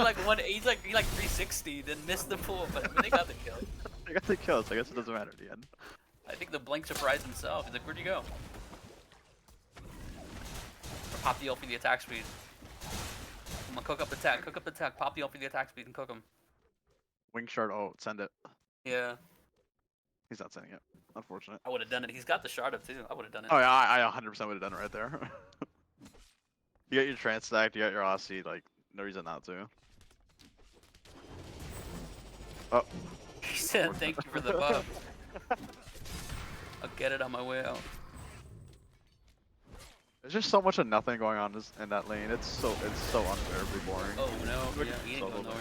like 360, then missed the pull, but they got the kill. They got the kill, so I guess it doesn't matter at the end. I think the Blink surprised himself. He's like, where'd you go? Or pop the ult for the attack speed. Come on, cook up attack, pop the ult for the attack speed and cook him. Wing shard, oh, send it. Yeah. He's not sending it. Unfortunate. I would have done it. He's got the shard up too. I would have done it. Oh yeah, I 100% would have done it right there. You got your trans stacked, you got your Aussie, like, no reason not to. Oh. He said, thank you for the buff. I'll get it on my way out. There's just so much of nothing going on in that lane. It's so unbearably boring. Oh no, yeah, he ain't going nowhere.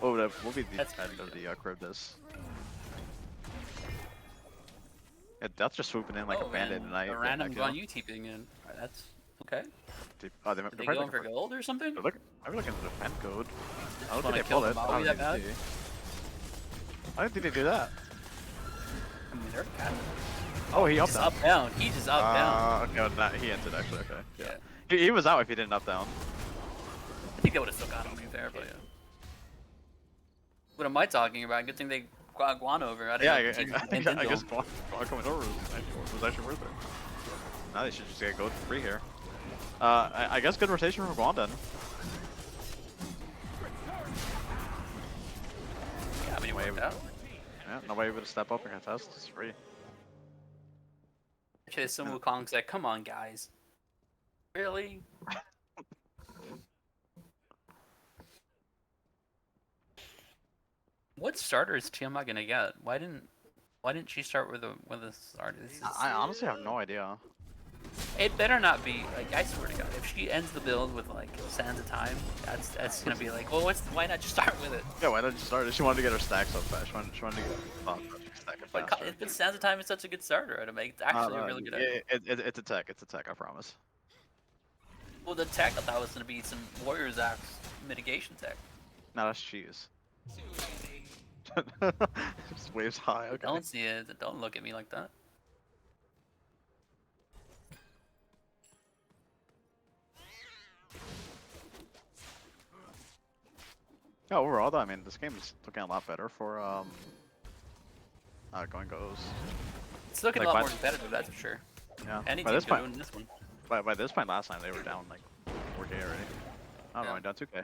Oh, that will be the That's end of the crib this. Yeah, Death's just swooping in like a bandit tonight. A random gun you TPing in. Right, that's okay. Oh, Are they going for gold or something? I'm looking at the defend code. I don't Wanna think they kill pull it. the Maui that bad? I didn't think they do that. I mean, they're kind of... Oh, he He's up down. He just up down. Okay, well, nah, he entered actually. Okay. Yeah. He was out if he didn't up down. I think they would have still got him to be fair, but yeah. What am I talking about? Good thing they got Guan over. I guess Guan coming over was actually worth it. Now they should just get gold for free here. I guess good rotation from Guan then. Yeah, I mean, he worked out. Yeah, nobody able to step up and contest. It's free. Actually, some Wukong's like, come on, guys. Really? What starter is Tiamat gonna get? Why didn't she start with a starter? I honestly have no idea. It better not be like, I swear to God, if she ends the build with like Sands of Time, that's gonna be like, well, why not just start with it? Yeah, why not just start it? She wanted to get her stacks up fast. She wanted to get stack it faster. But Sands of Time is such a good starter to make. It's actually a really good idea. It's a tech. It's a tech. I promise. Well, the tech I thought was gonna be some Warriors Axe mitigation tech. No, that's cheese. Just waves high. Okay. Don't see it. Don't look at me like that. Yeah, overall though, I mean, this game is looking a lot better for going goes. It's looking like a lot more competitive, that's for sure. Yeah. Any By team's this gonna point, win this one. by this point last time they were down like 4K already. I don't know, down 2K.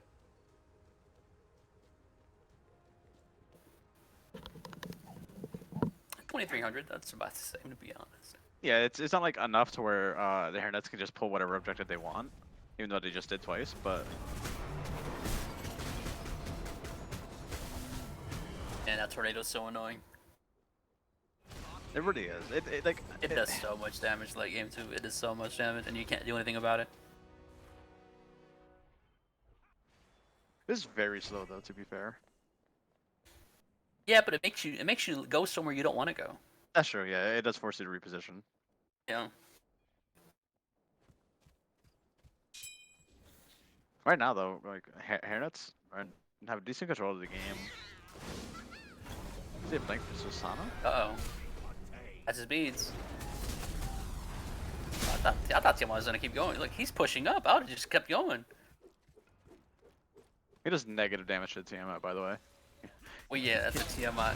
$2,300. That's about the same, to be honest. Yeah, it's not like enough to where the Hairnets can just pull whatever objective they want, even though they just did twice. But And that tornado's so annoying. it really is. It does so much damage like game 2. It does so much damage and you can't do anything about it. This is very slow though, to be fair. Yeah, but it makes you go somewhere you don't want to go. That's true. Yeah, it does force you to reposition. Yeah. Right now though, like Hairnets have decent control of the game. Is he blank for Susana? Uh oh. That's his beads. I thought Tiamat was gonna keep going. Look, he's pushing up. I would have just kept going. He does negative damage to Tiamat, by the way. Well, yeah, that's the Tiamat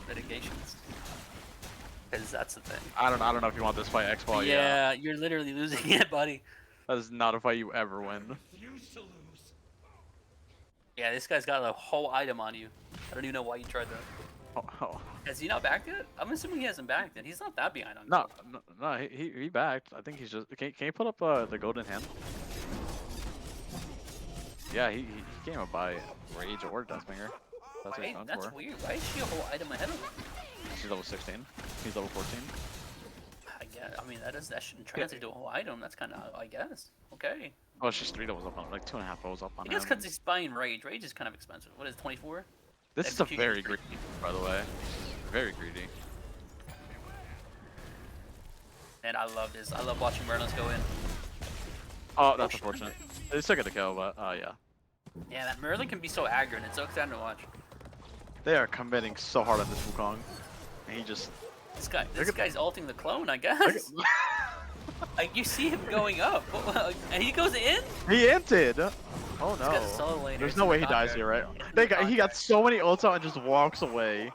mitigations. Because that's the thing. I don't know if you want this fight X ball. Yeah, you're literally losing it, buddy. That is not a fight you ever win. Yeah, this guy's got a whole item on you. I don't even know why you tried that. Oh. Has he not backed yet? I'm assuming he hasn't backed yet. He's not that behind on No, he backed. I think he's just. Can you put up the golden hand? Yeah, he came up by Rage or Deathbringer. That's what he's Why? going That's for. weird. Why is she a whole item ahead of him? She's level 16. He's level 14. I guess. I mean, that shouldn't translate to a whole item. That's kind of, I guess. Okay. Oh, she's 3 levels up on him, like 2.5 levels up on I guess him. because he's buying Rage. Rage is kind of expensive. What is it, 24? This is a Execution very is free. greedy, by the way. Very greedy. And I love this. I love watching Merlins go in. Oh, that's unfortunate. They still get the kill, but yeah. Yeah, that Merlin can be so aggro, and it's so exciting to watch. They are committing so hard on this Wukong. And he just... This guy's ulting the clone, I guess. Like, you see him going up, and he goes in? He inted! Oh This guy's a no. solo laner. There's It's no in way the he dies contract. here, right? It's in the He got contract. so many ults out and just walks away.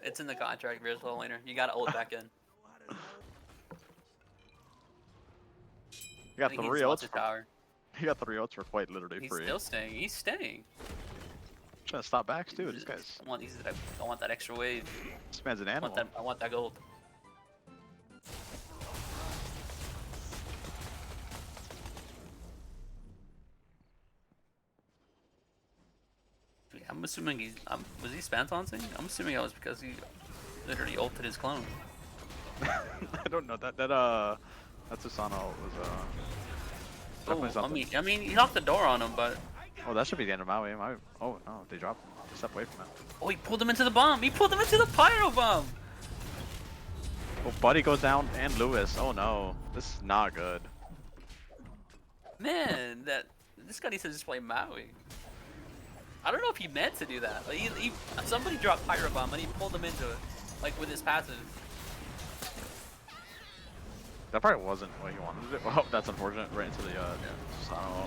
It's in the contract, if you're a solo laner. You gotta ult back in. He got I think he 3 just wants ults. his tower. He got 3 ults for quite literally He's free. still staying. He's staying. Trying to stop backs too. This guy's... I want that extra wave. This man's an I animal. want that gold. I'm assuming he's. Was he spam taunting? I'm assuming it was because he literally ulted his clone. I don't know. That Susano was definitely Oh, something. I mean, he locked the door on him, but Oh, that should be the end of Maui. Oh no, they dropped him. They stepped away from it. oh, he pulled him into the bomb. He pulled him into the pyro bomb. Oh, Buddy goes down and Lewis. Oh no, this is not good. Man, this guy needs to just play Maui. I don't know if he meant to do that. Like, somebody dropped pyro bomb and he pulled him into it, like with his passive. That probably wasn't what he wanted to do. Oh, that's unfortunate. Right into the Susano.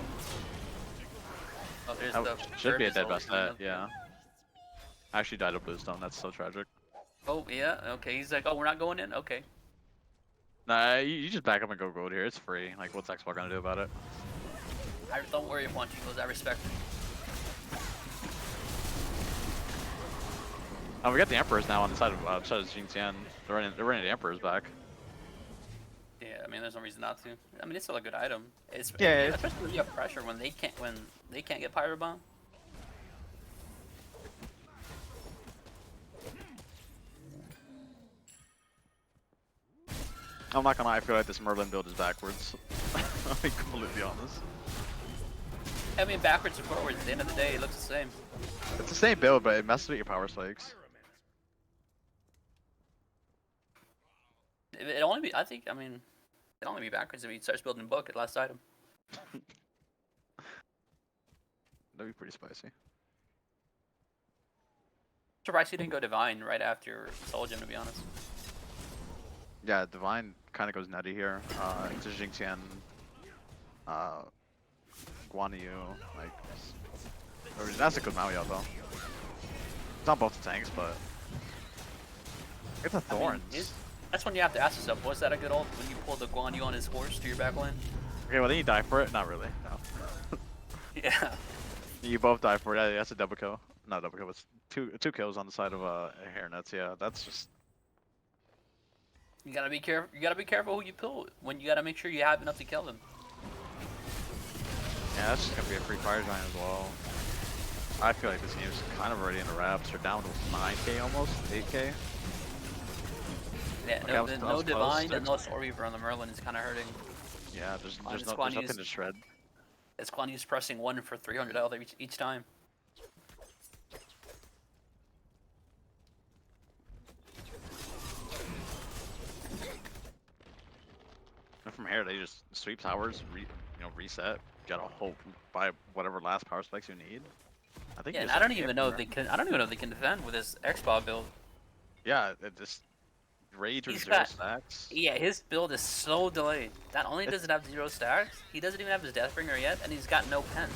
Oh, there's That the should be a Derpus dead ult best coming net. up. Yeah. I actually died of Bluestone. That's so tragic. Oh yeah. Okay. He's like, oh, we're not going in. Okay. Nah, you just back up and go gold here. It's free. Like, what's Xbox gonna do about it? Don't worry if one goes. I respect it. Oh, we got the Emperors now on the side of Xingtian. They're running the Emperors back. Yeah. I mean, there's no reason not to. I mean, it's still a good item. Yeah, Especially when you have pressure when they can't get pyro bomb. I'm not gonna lie, I feel like this Merlin build is backwards. I'll be completely honest. I mean, backwards and forwards. At the end of the day, it looks the same. It's the same build, but it messes with your power spikes. It only be. I think. I mean, it only be backwards if he starts building book at last item. That'd be pretty spicy. Surprised he didn't go divine right after Soul Gem, to be honest. Yeah, Divine kind of goes nutty here. Into Xingtian, Guan Yu, like, that's a good Maui out though. It's not both the tanks, but it's the Thorns. That's when you have to ask yourself, was that a good ult when you pulled the Guan Yu on his horse to your back line? Okay, well then you die for it. Not really. No. Yeah. You both die for it. Yeah, that's a double kill. Not a double kill. It's two kills on the side of Hairnets. Yeah, that's just. You gotta be careful. You gotta be careful who you pull. When you gotta make sure you have enough to kill them. Yeah, that's just gonna be a free fire giant as well. I feel like this game's kind of already in the wraps. We're down to 9k almost, 8k. Yeah, Okay, no, I was no close. divine and no Soul Reaver on the Merlin is kind of hurting. Yeah, there's this nothing to shred. As Guan Yu's pressing 1 for 300 health each time. And from here, they just sweep towers, reset. You gotta hope buy whatever last power spikes you need. I think. Yeah, and just I don't have to even get know there. if they can. I don't even know if they can defend with this Xbox build. Yeah, it just rage with He's 0 got- stacks. Yeah, his build is so delayed. Not only does it have 0 stacks, he doesn't even have his Deathbringer yet, and he's got no pen.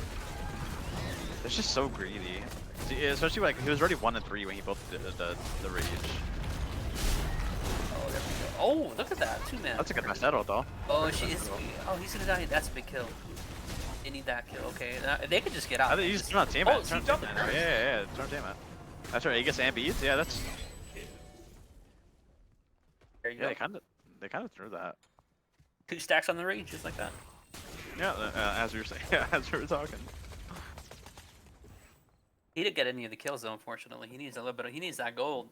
It's just so greedy. See, especially like he was already 1 and 3 when he built the rage. Oh, there we go. Oh, look at that, 2-man. That's a good Mastedo though. Oh, he's gonna die. That's a big kill. They need that kill. Okay, they could just get out. I think he's turn on team Oh, it. Turn on he team jumped it. it. Yeah, turn on team it. That's right. He gets ambies. Yeah, that's. There you Yeah, go. they kind of threw that. 2 stacks on the range, just like that. Yeah, as we were saying. Yeah, as we were talking. He didn't get any of the kills though. Unfortunately, he needs a little bit. He needs that gold.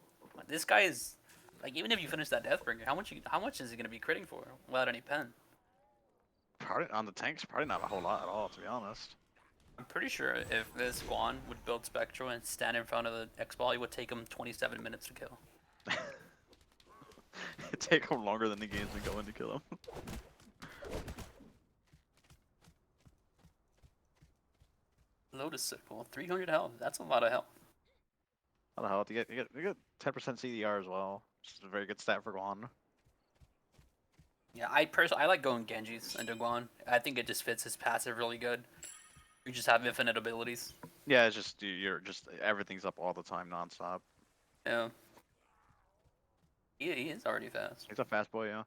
This guy is like, even if you finish that Deathbringer, how much is he gonna be critting for without any pen? Probably on the tanks, probably not a whole lot at all, to be honest. I'm pretty sure if this Guan would build Spectral and stand in front of the X-Ball, it would take him 27 minutes to kill. It'd take him longer than the games to go in to kill him. Lotus Sickle, 300 health. That's a lot of health. A lot of health. You get 10% CDR as well. Which is a very good stat for Guan. Yeah, I like going Genjis into Guan. I think it just fits his passive really good. You just have infinite abilities. Yeah, it's just you're just everything's up all the time, nonstop. Yeah. He is already fast. He's a fast boy, yeah.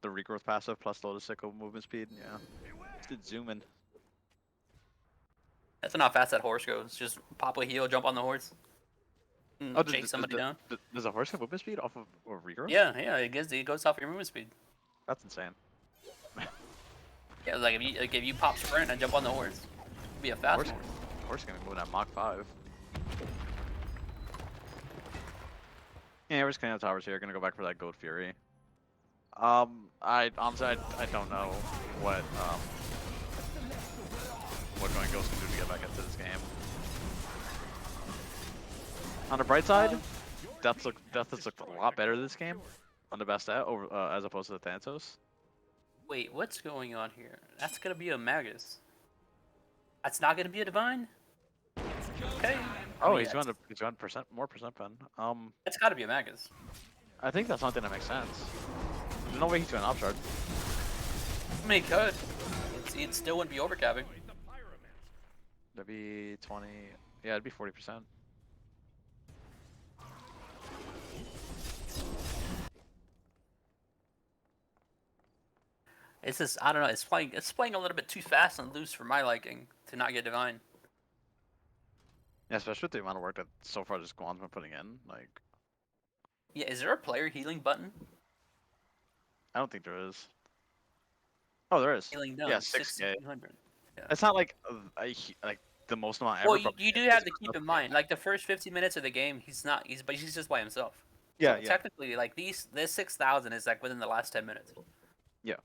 The regrowth passive plus Lotus Sickle movement speed, yeah. Just zoom in. That's not fast that horse goes. Just pop a heal, jump on the horse. Oh, chase somebody down. Does a horse have movement speed off of regrowth? Yeah, it goes off your movement speed. That's insane. Yeah, like if you pop sprint and jump on the horse, it'd be a fast horse. Horse gonna be moving at Mach 5. Yeah, we're just cleaning up towers here. Gonna go back for that Goat Fury. I honestly I don't know what going Ghost can do to get back into this game. On the bright side, Death has looked a lot better this game on the best stat over as opposed to the Thanatos. Wait, what's going on here? That's gonna be a Magus. That's not gonna be a Divine. Okay. Oh, he's going more percent pen. It's gotta be a Magus. I think that's something that makes sense. There's no way he's doing upcharge. I mean, he could. It still wouldn't be overcapping. That'd be 20. Yeah, it'd be 40%. It's just, I don't know. It's playing a little bit too fast and loose for my liking to not get Divine. Yeah, especially with the amount of work that so far this Guan's been putting in. Like, Yeah, is there a player healing button? I don't think there is. Oh, there is. Healing down. Yeah, 6K. 1600. Yeah. It's not like like the most amount ever. Well, you do have to keep in mind, like the first 15 minutes of the game, he's just by himself. Yeah, So yeah. technically, like this 6,000 is like within the last 10 minutes. Yeah.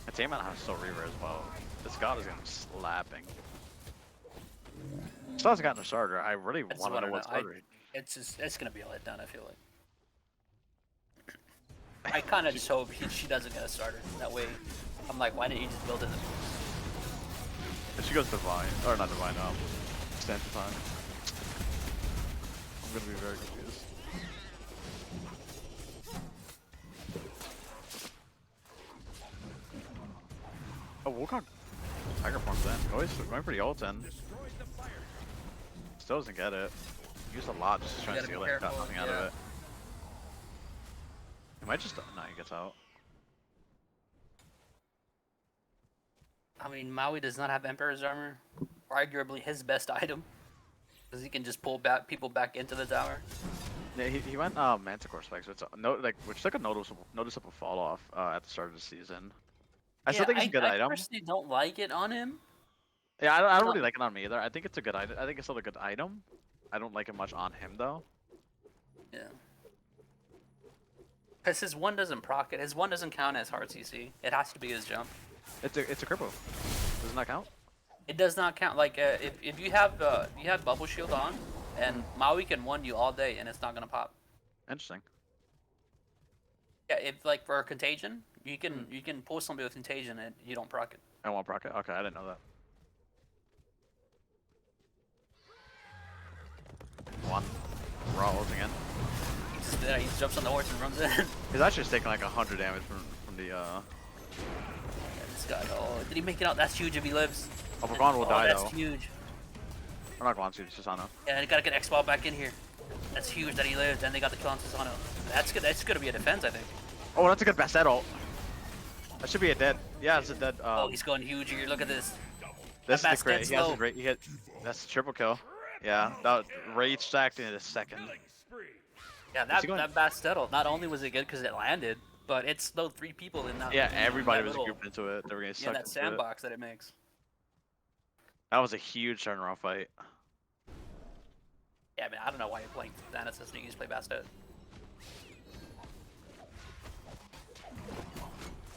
The team might have Soul Reaver as well. This god is gonna be slapping. Still hasn't gotten a starter. I really want to know what starter. It's gonna be a letdown. I feel like. I kind of just hope she doesn't get a starter. That way, I'm like, why didn't you just build it? If she goes Divine, or not Divine, Stand for time. I'm gonna be very confused. Oh, Wukong Tiger Form's in. Going pretty ult in. Still doesn't get it. Used a lot just to try and steal it. Got nothing out of it. He might just... No, he gets out. I mean, Maui does not have Emperor's Armor. Arguably his best item. Because he can just pull people back into the tower. Yeah, he went Manticore Spikes, which took a noticeable fall off at the start of the season. I still think it's a good item. I personally don't like it on him. Yeah, I don't really like it on me either. I think it's a good item. I think it's still a good item. I don't like it much on him though. Yeah. Because his one doesn't proc it. His one doesn't count as hard CC. It has to be his jump. It's a cripple. Doesn't that count? It does not count. Like if you have bubble shield on, and Maui can one you all day, and it's not gonna pop. Interesting. Yeah, if like for a contagion, you can pull somebody with contagion and you don't proc it. I won't proc it. Okay, I didn't know that. One. Raw ulting in. He jumps on the horse and runs in. He's actually just taking like 100 damage from the Yeah, this guy. Oh, did he make it out? That's huge if he lives. Oh, Guan will die that's though. That's huge. Or not Guan, it's Susano. Yeah, he gotta get X-Ball back in here. That's huge that he lived, and they got the kill on Susano. That's good. That's gonna be a defense, I think. Oh, that's a good best ult. That should be a dead. Yeah, it's a dead. Oh, he's going huge here. Look at this. This is the great. He has a great. That's a triple kill. Yeah, that rage stacked in a second. Yeah, that Bastettle, not only was it good because it landed, but it slowed 3 people in that. Yeah, everybody was grouped into it. They were getting sucked that sandbox that it makes. That was a huge turnaround fight. Yeah, I mean, I don't know why you're playing Hairnets as you just play Bastet.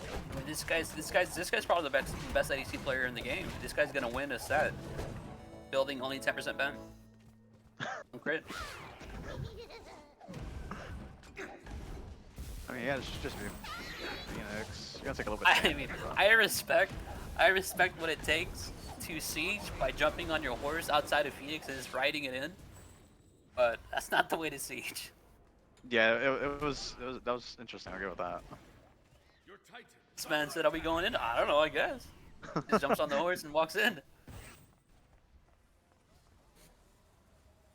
I mean, this guy's probably the best ADC player in the game. This guy's gonna win a set. Building only 10% Ben. Crit. I mean, yeah, it should just be Phoenix. You gotta take a little bit. I mean, I respect what it takes to siege by jumping on your horse outside of Phoenix and just riding it in. But that's not the way to siege. Yeah, that was interesting. I'll go with that. This man said, "Are we going in?" I don't know. I guess. Just jumps on the horse and walks in.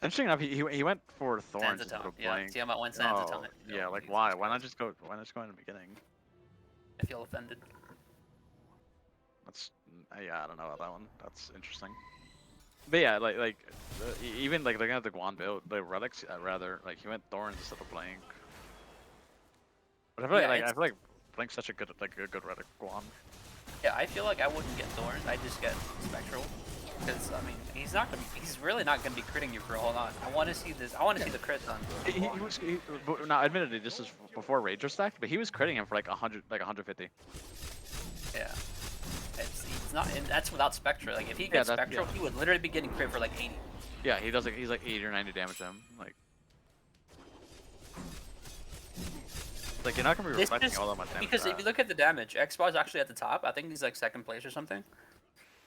Interesting enough, he went for Thorns Sands instead of of time. Yeah, Blank. see, I'm at 1 Sands of time. Yeah, like why? Why not just go? Why not just go in the beginning? I feel offended. That's yeah, I don't know about that one. That's interesting. But yeah, even like looking at the Guan build, the relics rather like he went Thorns instead of Blank. But I feel Yeah, I feel like Blank's such a good relic Guan. Yeah, I feel like I wouldn't get Thorns. I just get Spectral. Because I mean, he's really not gonna be critting you for a whole lot. I want to see this. I want to see the crit done. Now, admittedly, this is before Rager stacked, but he was critting him for like 100, like 150. Yeah, it's not, and that's without Spectra. Like if he gets Spectral, he would literally be getting crit for like 80. Yeah, he does he's like 80 or 90 damage to him. Like you're not gonna be reflecting all that much damage. Because if you look at the damage, Xbar's actually at the top. I think he's like second place or something.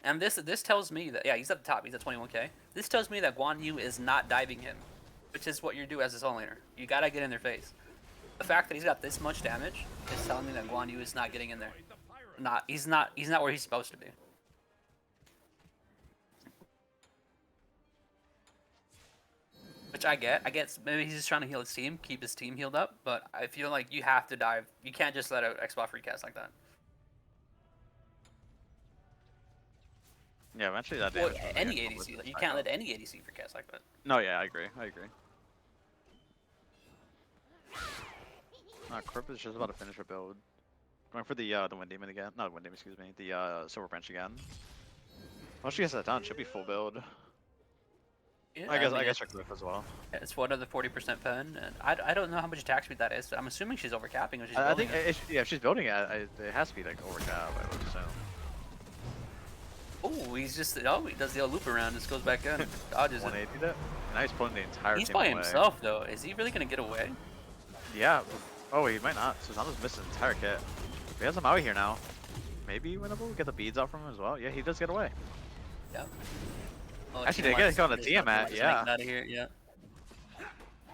And this tells me that, yeah, he's at the top. He's at 21k. This tells me that Guan Yu is not diving him, which is what you do as a solo laner. You gotta get in their face. The fact that he's got this much damage is telling me that Guan Yu is not getting in there. He's not where he's supposed to be. Which I get. Maybe he's just trying to heal his team, keep his team healed up. But I feel like you have to dive. You can't just let an Xbox recast like that. Yeah, eventually that Well, damage. any ADC, you can't let any ADC forecast like that. No, yeah, I agree. Corp is just about to finish her build. Going for the Wind Demon again. Not Wind Demon, excuse me. The Silver Branch again. Once she gets that done, should be full build. Yeah, I guess her Cliff as well. Yeah, it's one of the 40% pen, and I don't know how much attack speed that is. I'm assuming she's overcapping when she's I building think if she's building it, it has to be like over cap. I would assume. Oh, he does the old loop around, just goes back in, dodges it. 180 that. Now he's pulling the entire He's team by away. himself though. Is he really gonna get away? Yeah. Oh, he might not. Susanna's missing his entire kit. He has him out here now. Maybe winnable. Get the beads out from him as well. Yeah, he does get away. Yeah. Oh, Actually, they get on the Tiamat. Yeah. Out of here. Yeah.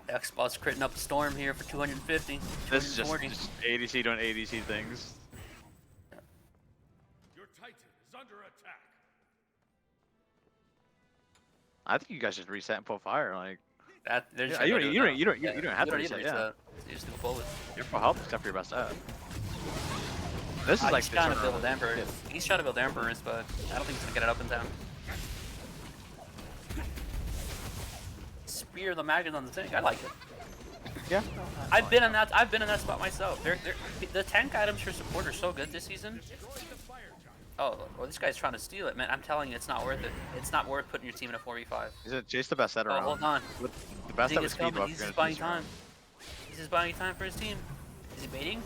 Xbox critting up a storm here for 250. This is just ADC doing ADC things. Your Titan is under attack. I think you guys just reset and pull fire. Like That. yeah, you don't have to reset. Yeah. You just do bullet. You're full health except for your best ad. This is like he's trying to build Emperors. He's trying to build Emperors, but I don't think he's gonna get it up in time. Spear the magnet on the thing. I like it. Yeah. I've been in that spot myself. The tank items for support are so good this season. Oh, well, this guy's trying to steal it, man. I'm telling you, it's not worth it. It's not worth putting your team in a 4v5. Is it Jace the best set around? Oh, hold on. With the best Zing at is speed coming. buff. He's just buying time. He's just buying time for his team. Is he baiting?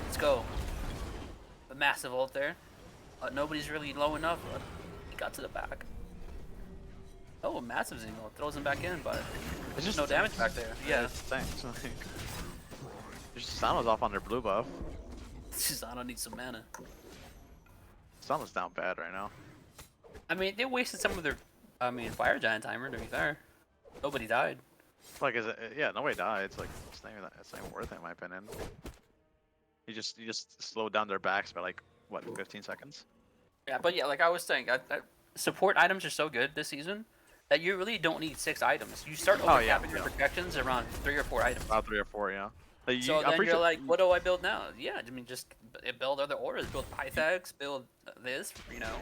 Let's go. A massive ult there. Nobody's really low enough. He got to the back. Oh, a massive Zingo. Throws him back in, but there's just no damage back there. Yeah. Thanks. Susano's off on their blue buff. Susano needs some mana. Susano's down bad right now. I mean, they wasted some of their, Fire Giant timer, to be fair. Nobody died. Like, yeah, nobody died. It's like, it's not even worth it in my opinion. You just slowed down their backs by like, what, 15 seconds? Yeah, but yeah, like I was saying, support items are so good this season that you really don't need 6 items. You start overcapping your protections around 3 or 4 items. About 3 or 4, yeah. Like, So then you're like, what do I build now? Yeah, I mean, just build other auras, build Pythags, build this, you know.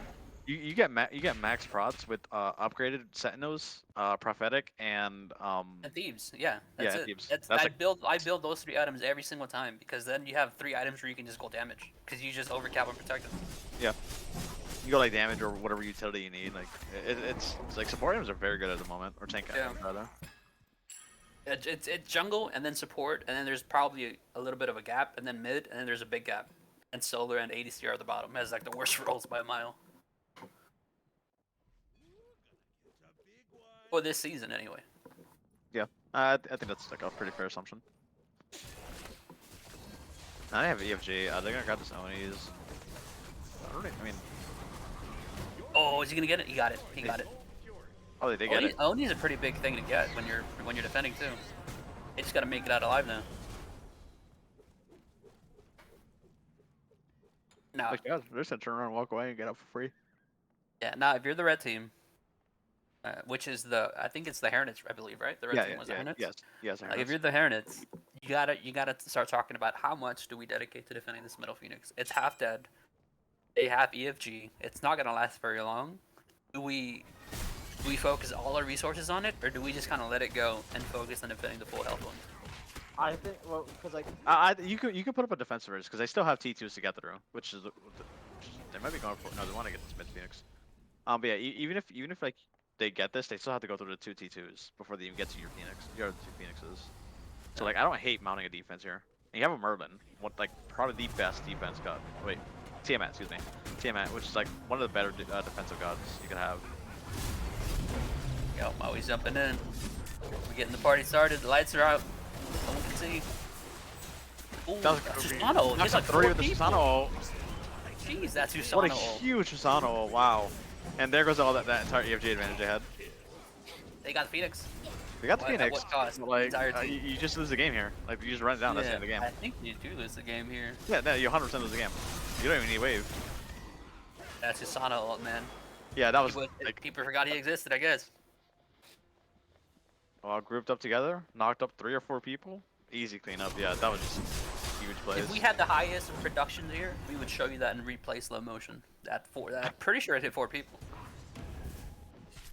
You get max prots with upgraded Sentinels, Prophetic, and Thieves, yeah, that's it. Thieves. I build those 3 items every single time because then you have 3 items where you can just go damage because you just overcap and protect them. Yeah. You go like damage or whatever utility you need. Like it's like support items are very good at the moment, or tank Yeah. items rather. It's jungle and then support, and then there's probably a little bit of a gap, and then mid, and then there's a big gap. And solar and ADC are at the bottom, has like the worst rolls by a mile. For this season, anyway. Yeah, I think that's like a pretty fair assumption. Now they have EFG. They're gonna grab this Onis. I mean, Oh, is he gonna get it? He got it. He got it. oh, they did get it. Oni's a pretty big thing to get when you're defending too. They just gotta make it out alive now. Now, Like, yeah, they're just gonna turn around and walk away and get out for free. yeah. Now, if you're the red team, which is I think it's the Hairnets, I believe, right? The red team was the Hairnets. Yes. Like, if you're the Hairnets, you gotta start talking about how much do we dedicate to defending this middle Phoenix. It's half dead. They have EFG. It's not gonna last very long. Do we focus all our resources on it, or do we just kind of let it go and focus on defending the full health one? I think because like you could put up a defensive risk because they still have T2s to get through, which is they might be going for. No, they want to get this mid Phoenix. But yeah, even if like they get this, they still have to go through the 2 T2s before they even get to your Phoenix. Your 2 Phoenixes. So like I don't hate mounting a defense here. And you have a Merlin, what like probably the best defense god. Wait, Tiamat, excuse me, Tiamat, which is like one of the better defensive gods you could have. Yo, Maui's jumping in. We're getting the party started. The lights are out. No one can see. Ooh, That was Susano. He's like 3 4 with the people. Susano. Jeez, that's Susano. What a huge Susano! Wow. And there goes all that entire EFG advantage they had. They got Phoenix. They got the At Phoenix. what cost? But, like Entire team. you just lose the game here. Like you just run it down. That's the end of the game. I think you do lose the game here. Yeah, no, you 100% lose the game. You don't even need wave. That's Susano, man. Yeah, that was People, like people forgot he existed, I guess. all grouped up together, knocked up 3 or 4 people. Easy cleanup. Yeah, that was just huge plays. If we had the highest production here, we would show you that in replay slow motion. I'm pretty sure it hit 4 people.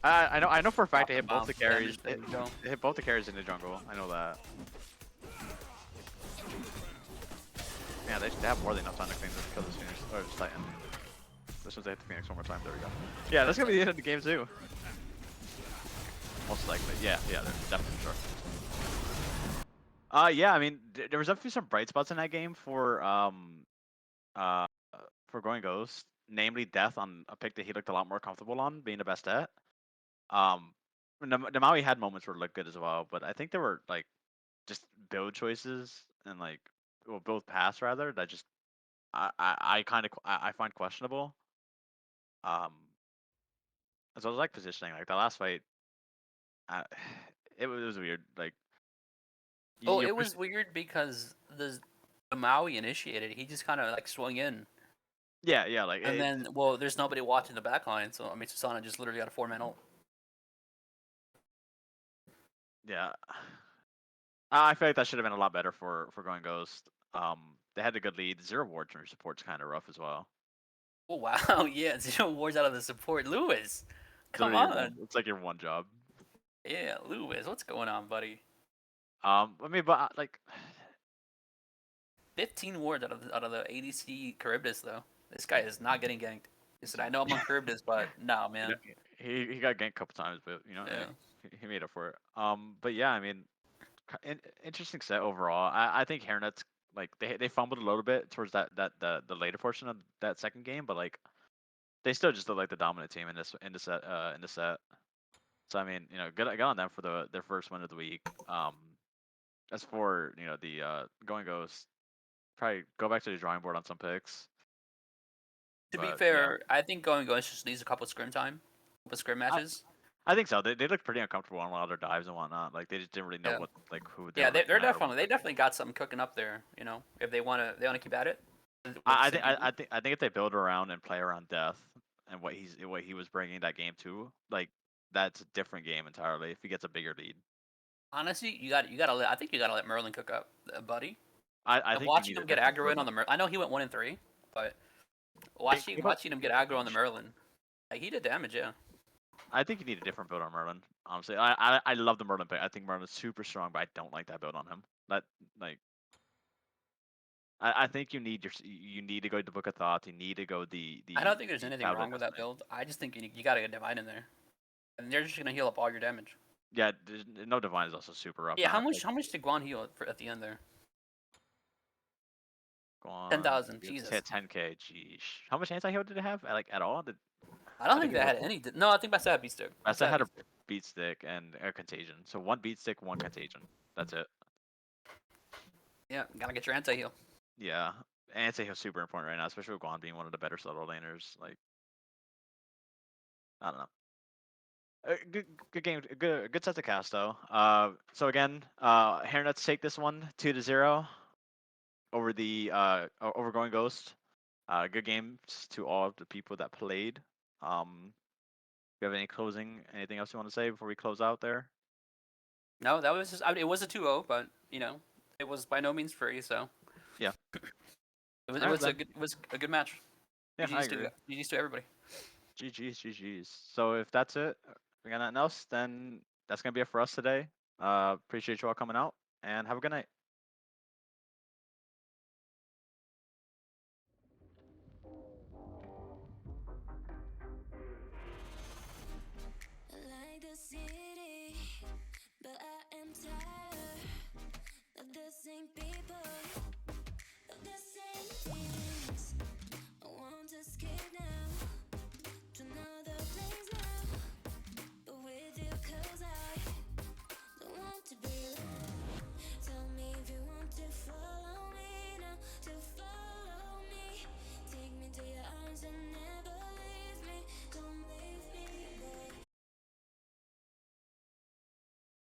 I know for a fact they hit both the Bounce carries. damage, there we go. They hit both the carries in the jungle. I know that. Yeah, they have more than enough time to clean this, kill this Phoenix or this Titan. This one's hit the Phoenix one more time. There we go. Yeah, that's gonna be the end of the game too. Most likely. Yeah, they're definitely sure. Yeah, I mean, there was definitely some bright spots in that game for Going Ghost, namely Death on a pick that he looked a lot more comfortable on, being the best at. Namawi had moments where it looked good as well, but I think there were like just build choices and like build paths rather that just I find questionable. As well as like positioning, like the last fight, it was weird. Like, Oh, you're it was weird because the Maui initiated. He just kind of like swung in, yeah, like and then there's nobody watching the back line, so I mean, Susana just literally got a 4-man ult. yeah. I feel like that should have been a lot better for Going Ghost. They had a good lead. 0 wards from your support's kind of rough as well. Oh wow, yeah, 0 wards out of the support. Lewis, come on. It's like your one job. Yeah, Lewis, what's going on, buddy? I mean, but like 15 wards out of the ADC Charybdis though. This guy is not getting ganked. He said, "I know I'm on Charybdis, but no, man." he got ganked a couple times, but you know, Yeah. he made up for it. But yeah, I mean, interesting set overall. I think Hairnets like they fumbled a little bit towards the later portion of that second game, but like they still just look like the dominant team in the set. So I mean, you know, good on them for their first win of the week. As for the Going Ghost, probably go back to the drawing board on some picks. To be But, fair, I think Going Ghost just needs a couple scrim matches. I think so. They looked pretty uncomfortable on a lot of their dives and whatnot. Like they just didn't really know what who. Yeah, they they're definitely got something cooking up there. You know, if they wanna keep at it. I think if they build around and play around Death and what he was bringing that game to, like that's a different game entirely. If he gets a bigger lead, Honestly, I think you gotta let Merlin cook up, buddy. I think watching him get aggro in on the Merlin. I know he went 1-3, but watching him get aggro on the Merlin, like he did damage, yeah. I think you need a different build on Merlin. Honestly, I love the Merlin pick. I think Merlin's super strong, but I don't like that build on him. That like I think you need you need to go the Book of Thoughts. You need to go the. I don't think there's the anything Battle wrong with that Destiny. build. I just think you gotta get Divine in there, and they're just gonna heal up all your damage. Yeah, no Divine is also super rough. Yeah, how Like, much did Guan heal at the end there? go on. 10,000. It's Jesus. hit 10k. Jeez. How much anti-heal did it have? Like at all? I don't I think think it they was had any. No, I think Basta had Beat Stick. I said had a beat stick and a contagion. So one beat stick, one contagion. That's it. Yeah, gotta get your anti heal. Yeah. Anti-heal super important right now, especially with Guan being one of the better subtle laners. Like, I don't know. Good game, good set to cast though. So again, Hairnets take this one 2-0 over the over Going Ghost. Good games to all of the people that played. Do you have anything else you want to say before we close out there? No, that was just. I mean, it was a 2-0, but it was by no means free. So Yeah. it was Alright, then. it was a good match. Yeah, I GG's agree. GG's to everybody. GG's. So if that's it, we got nothing else, then that's gonna be it for us today. Appreciate you all coming out, and have a good night. Like the city, but I am tired of the same people.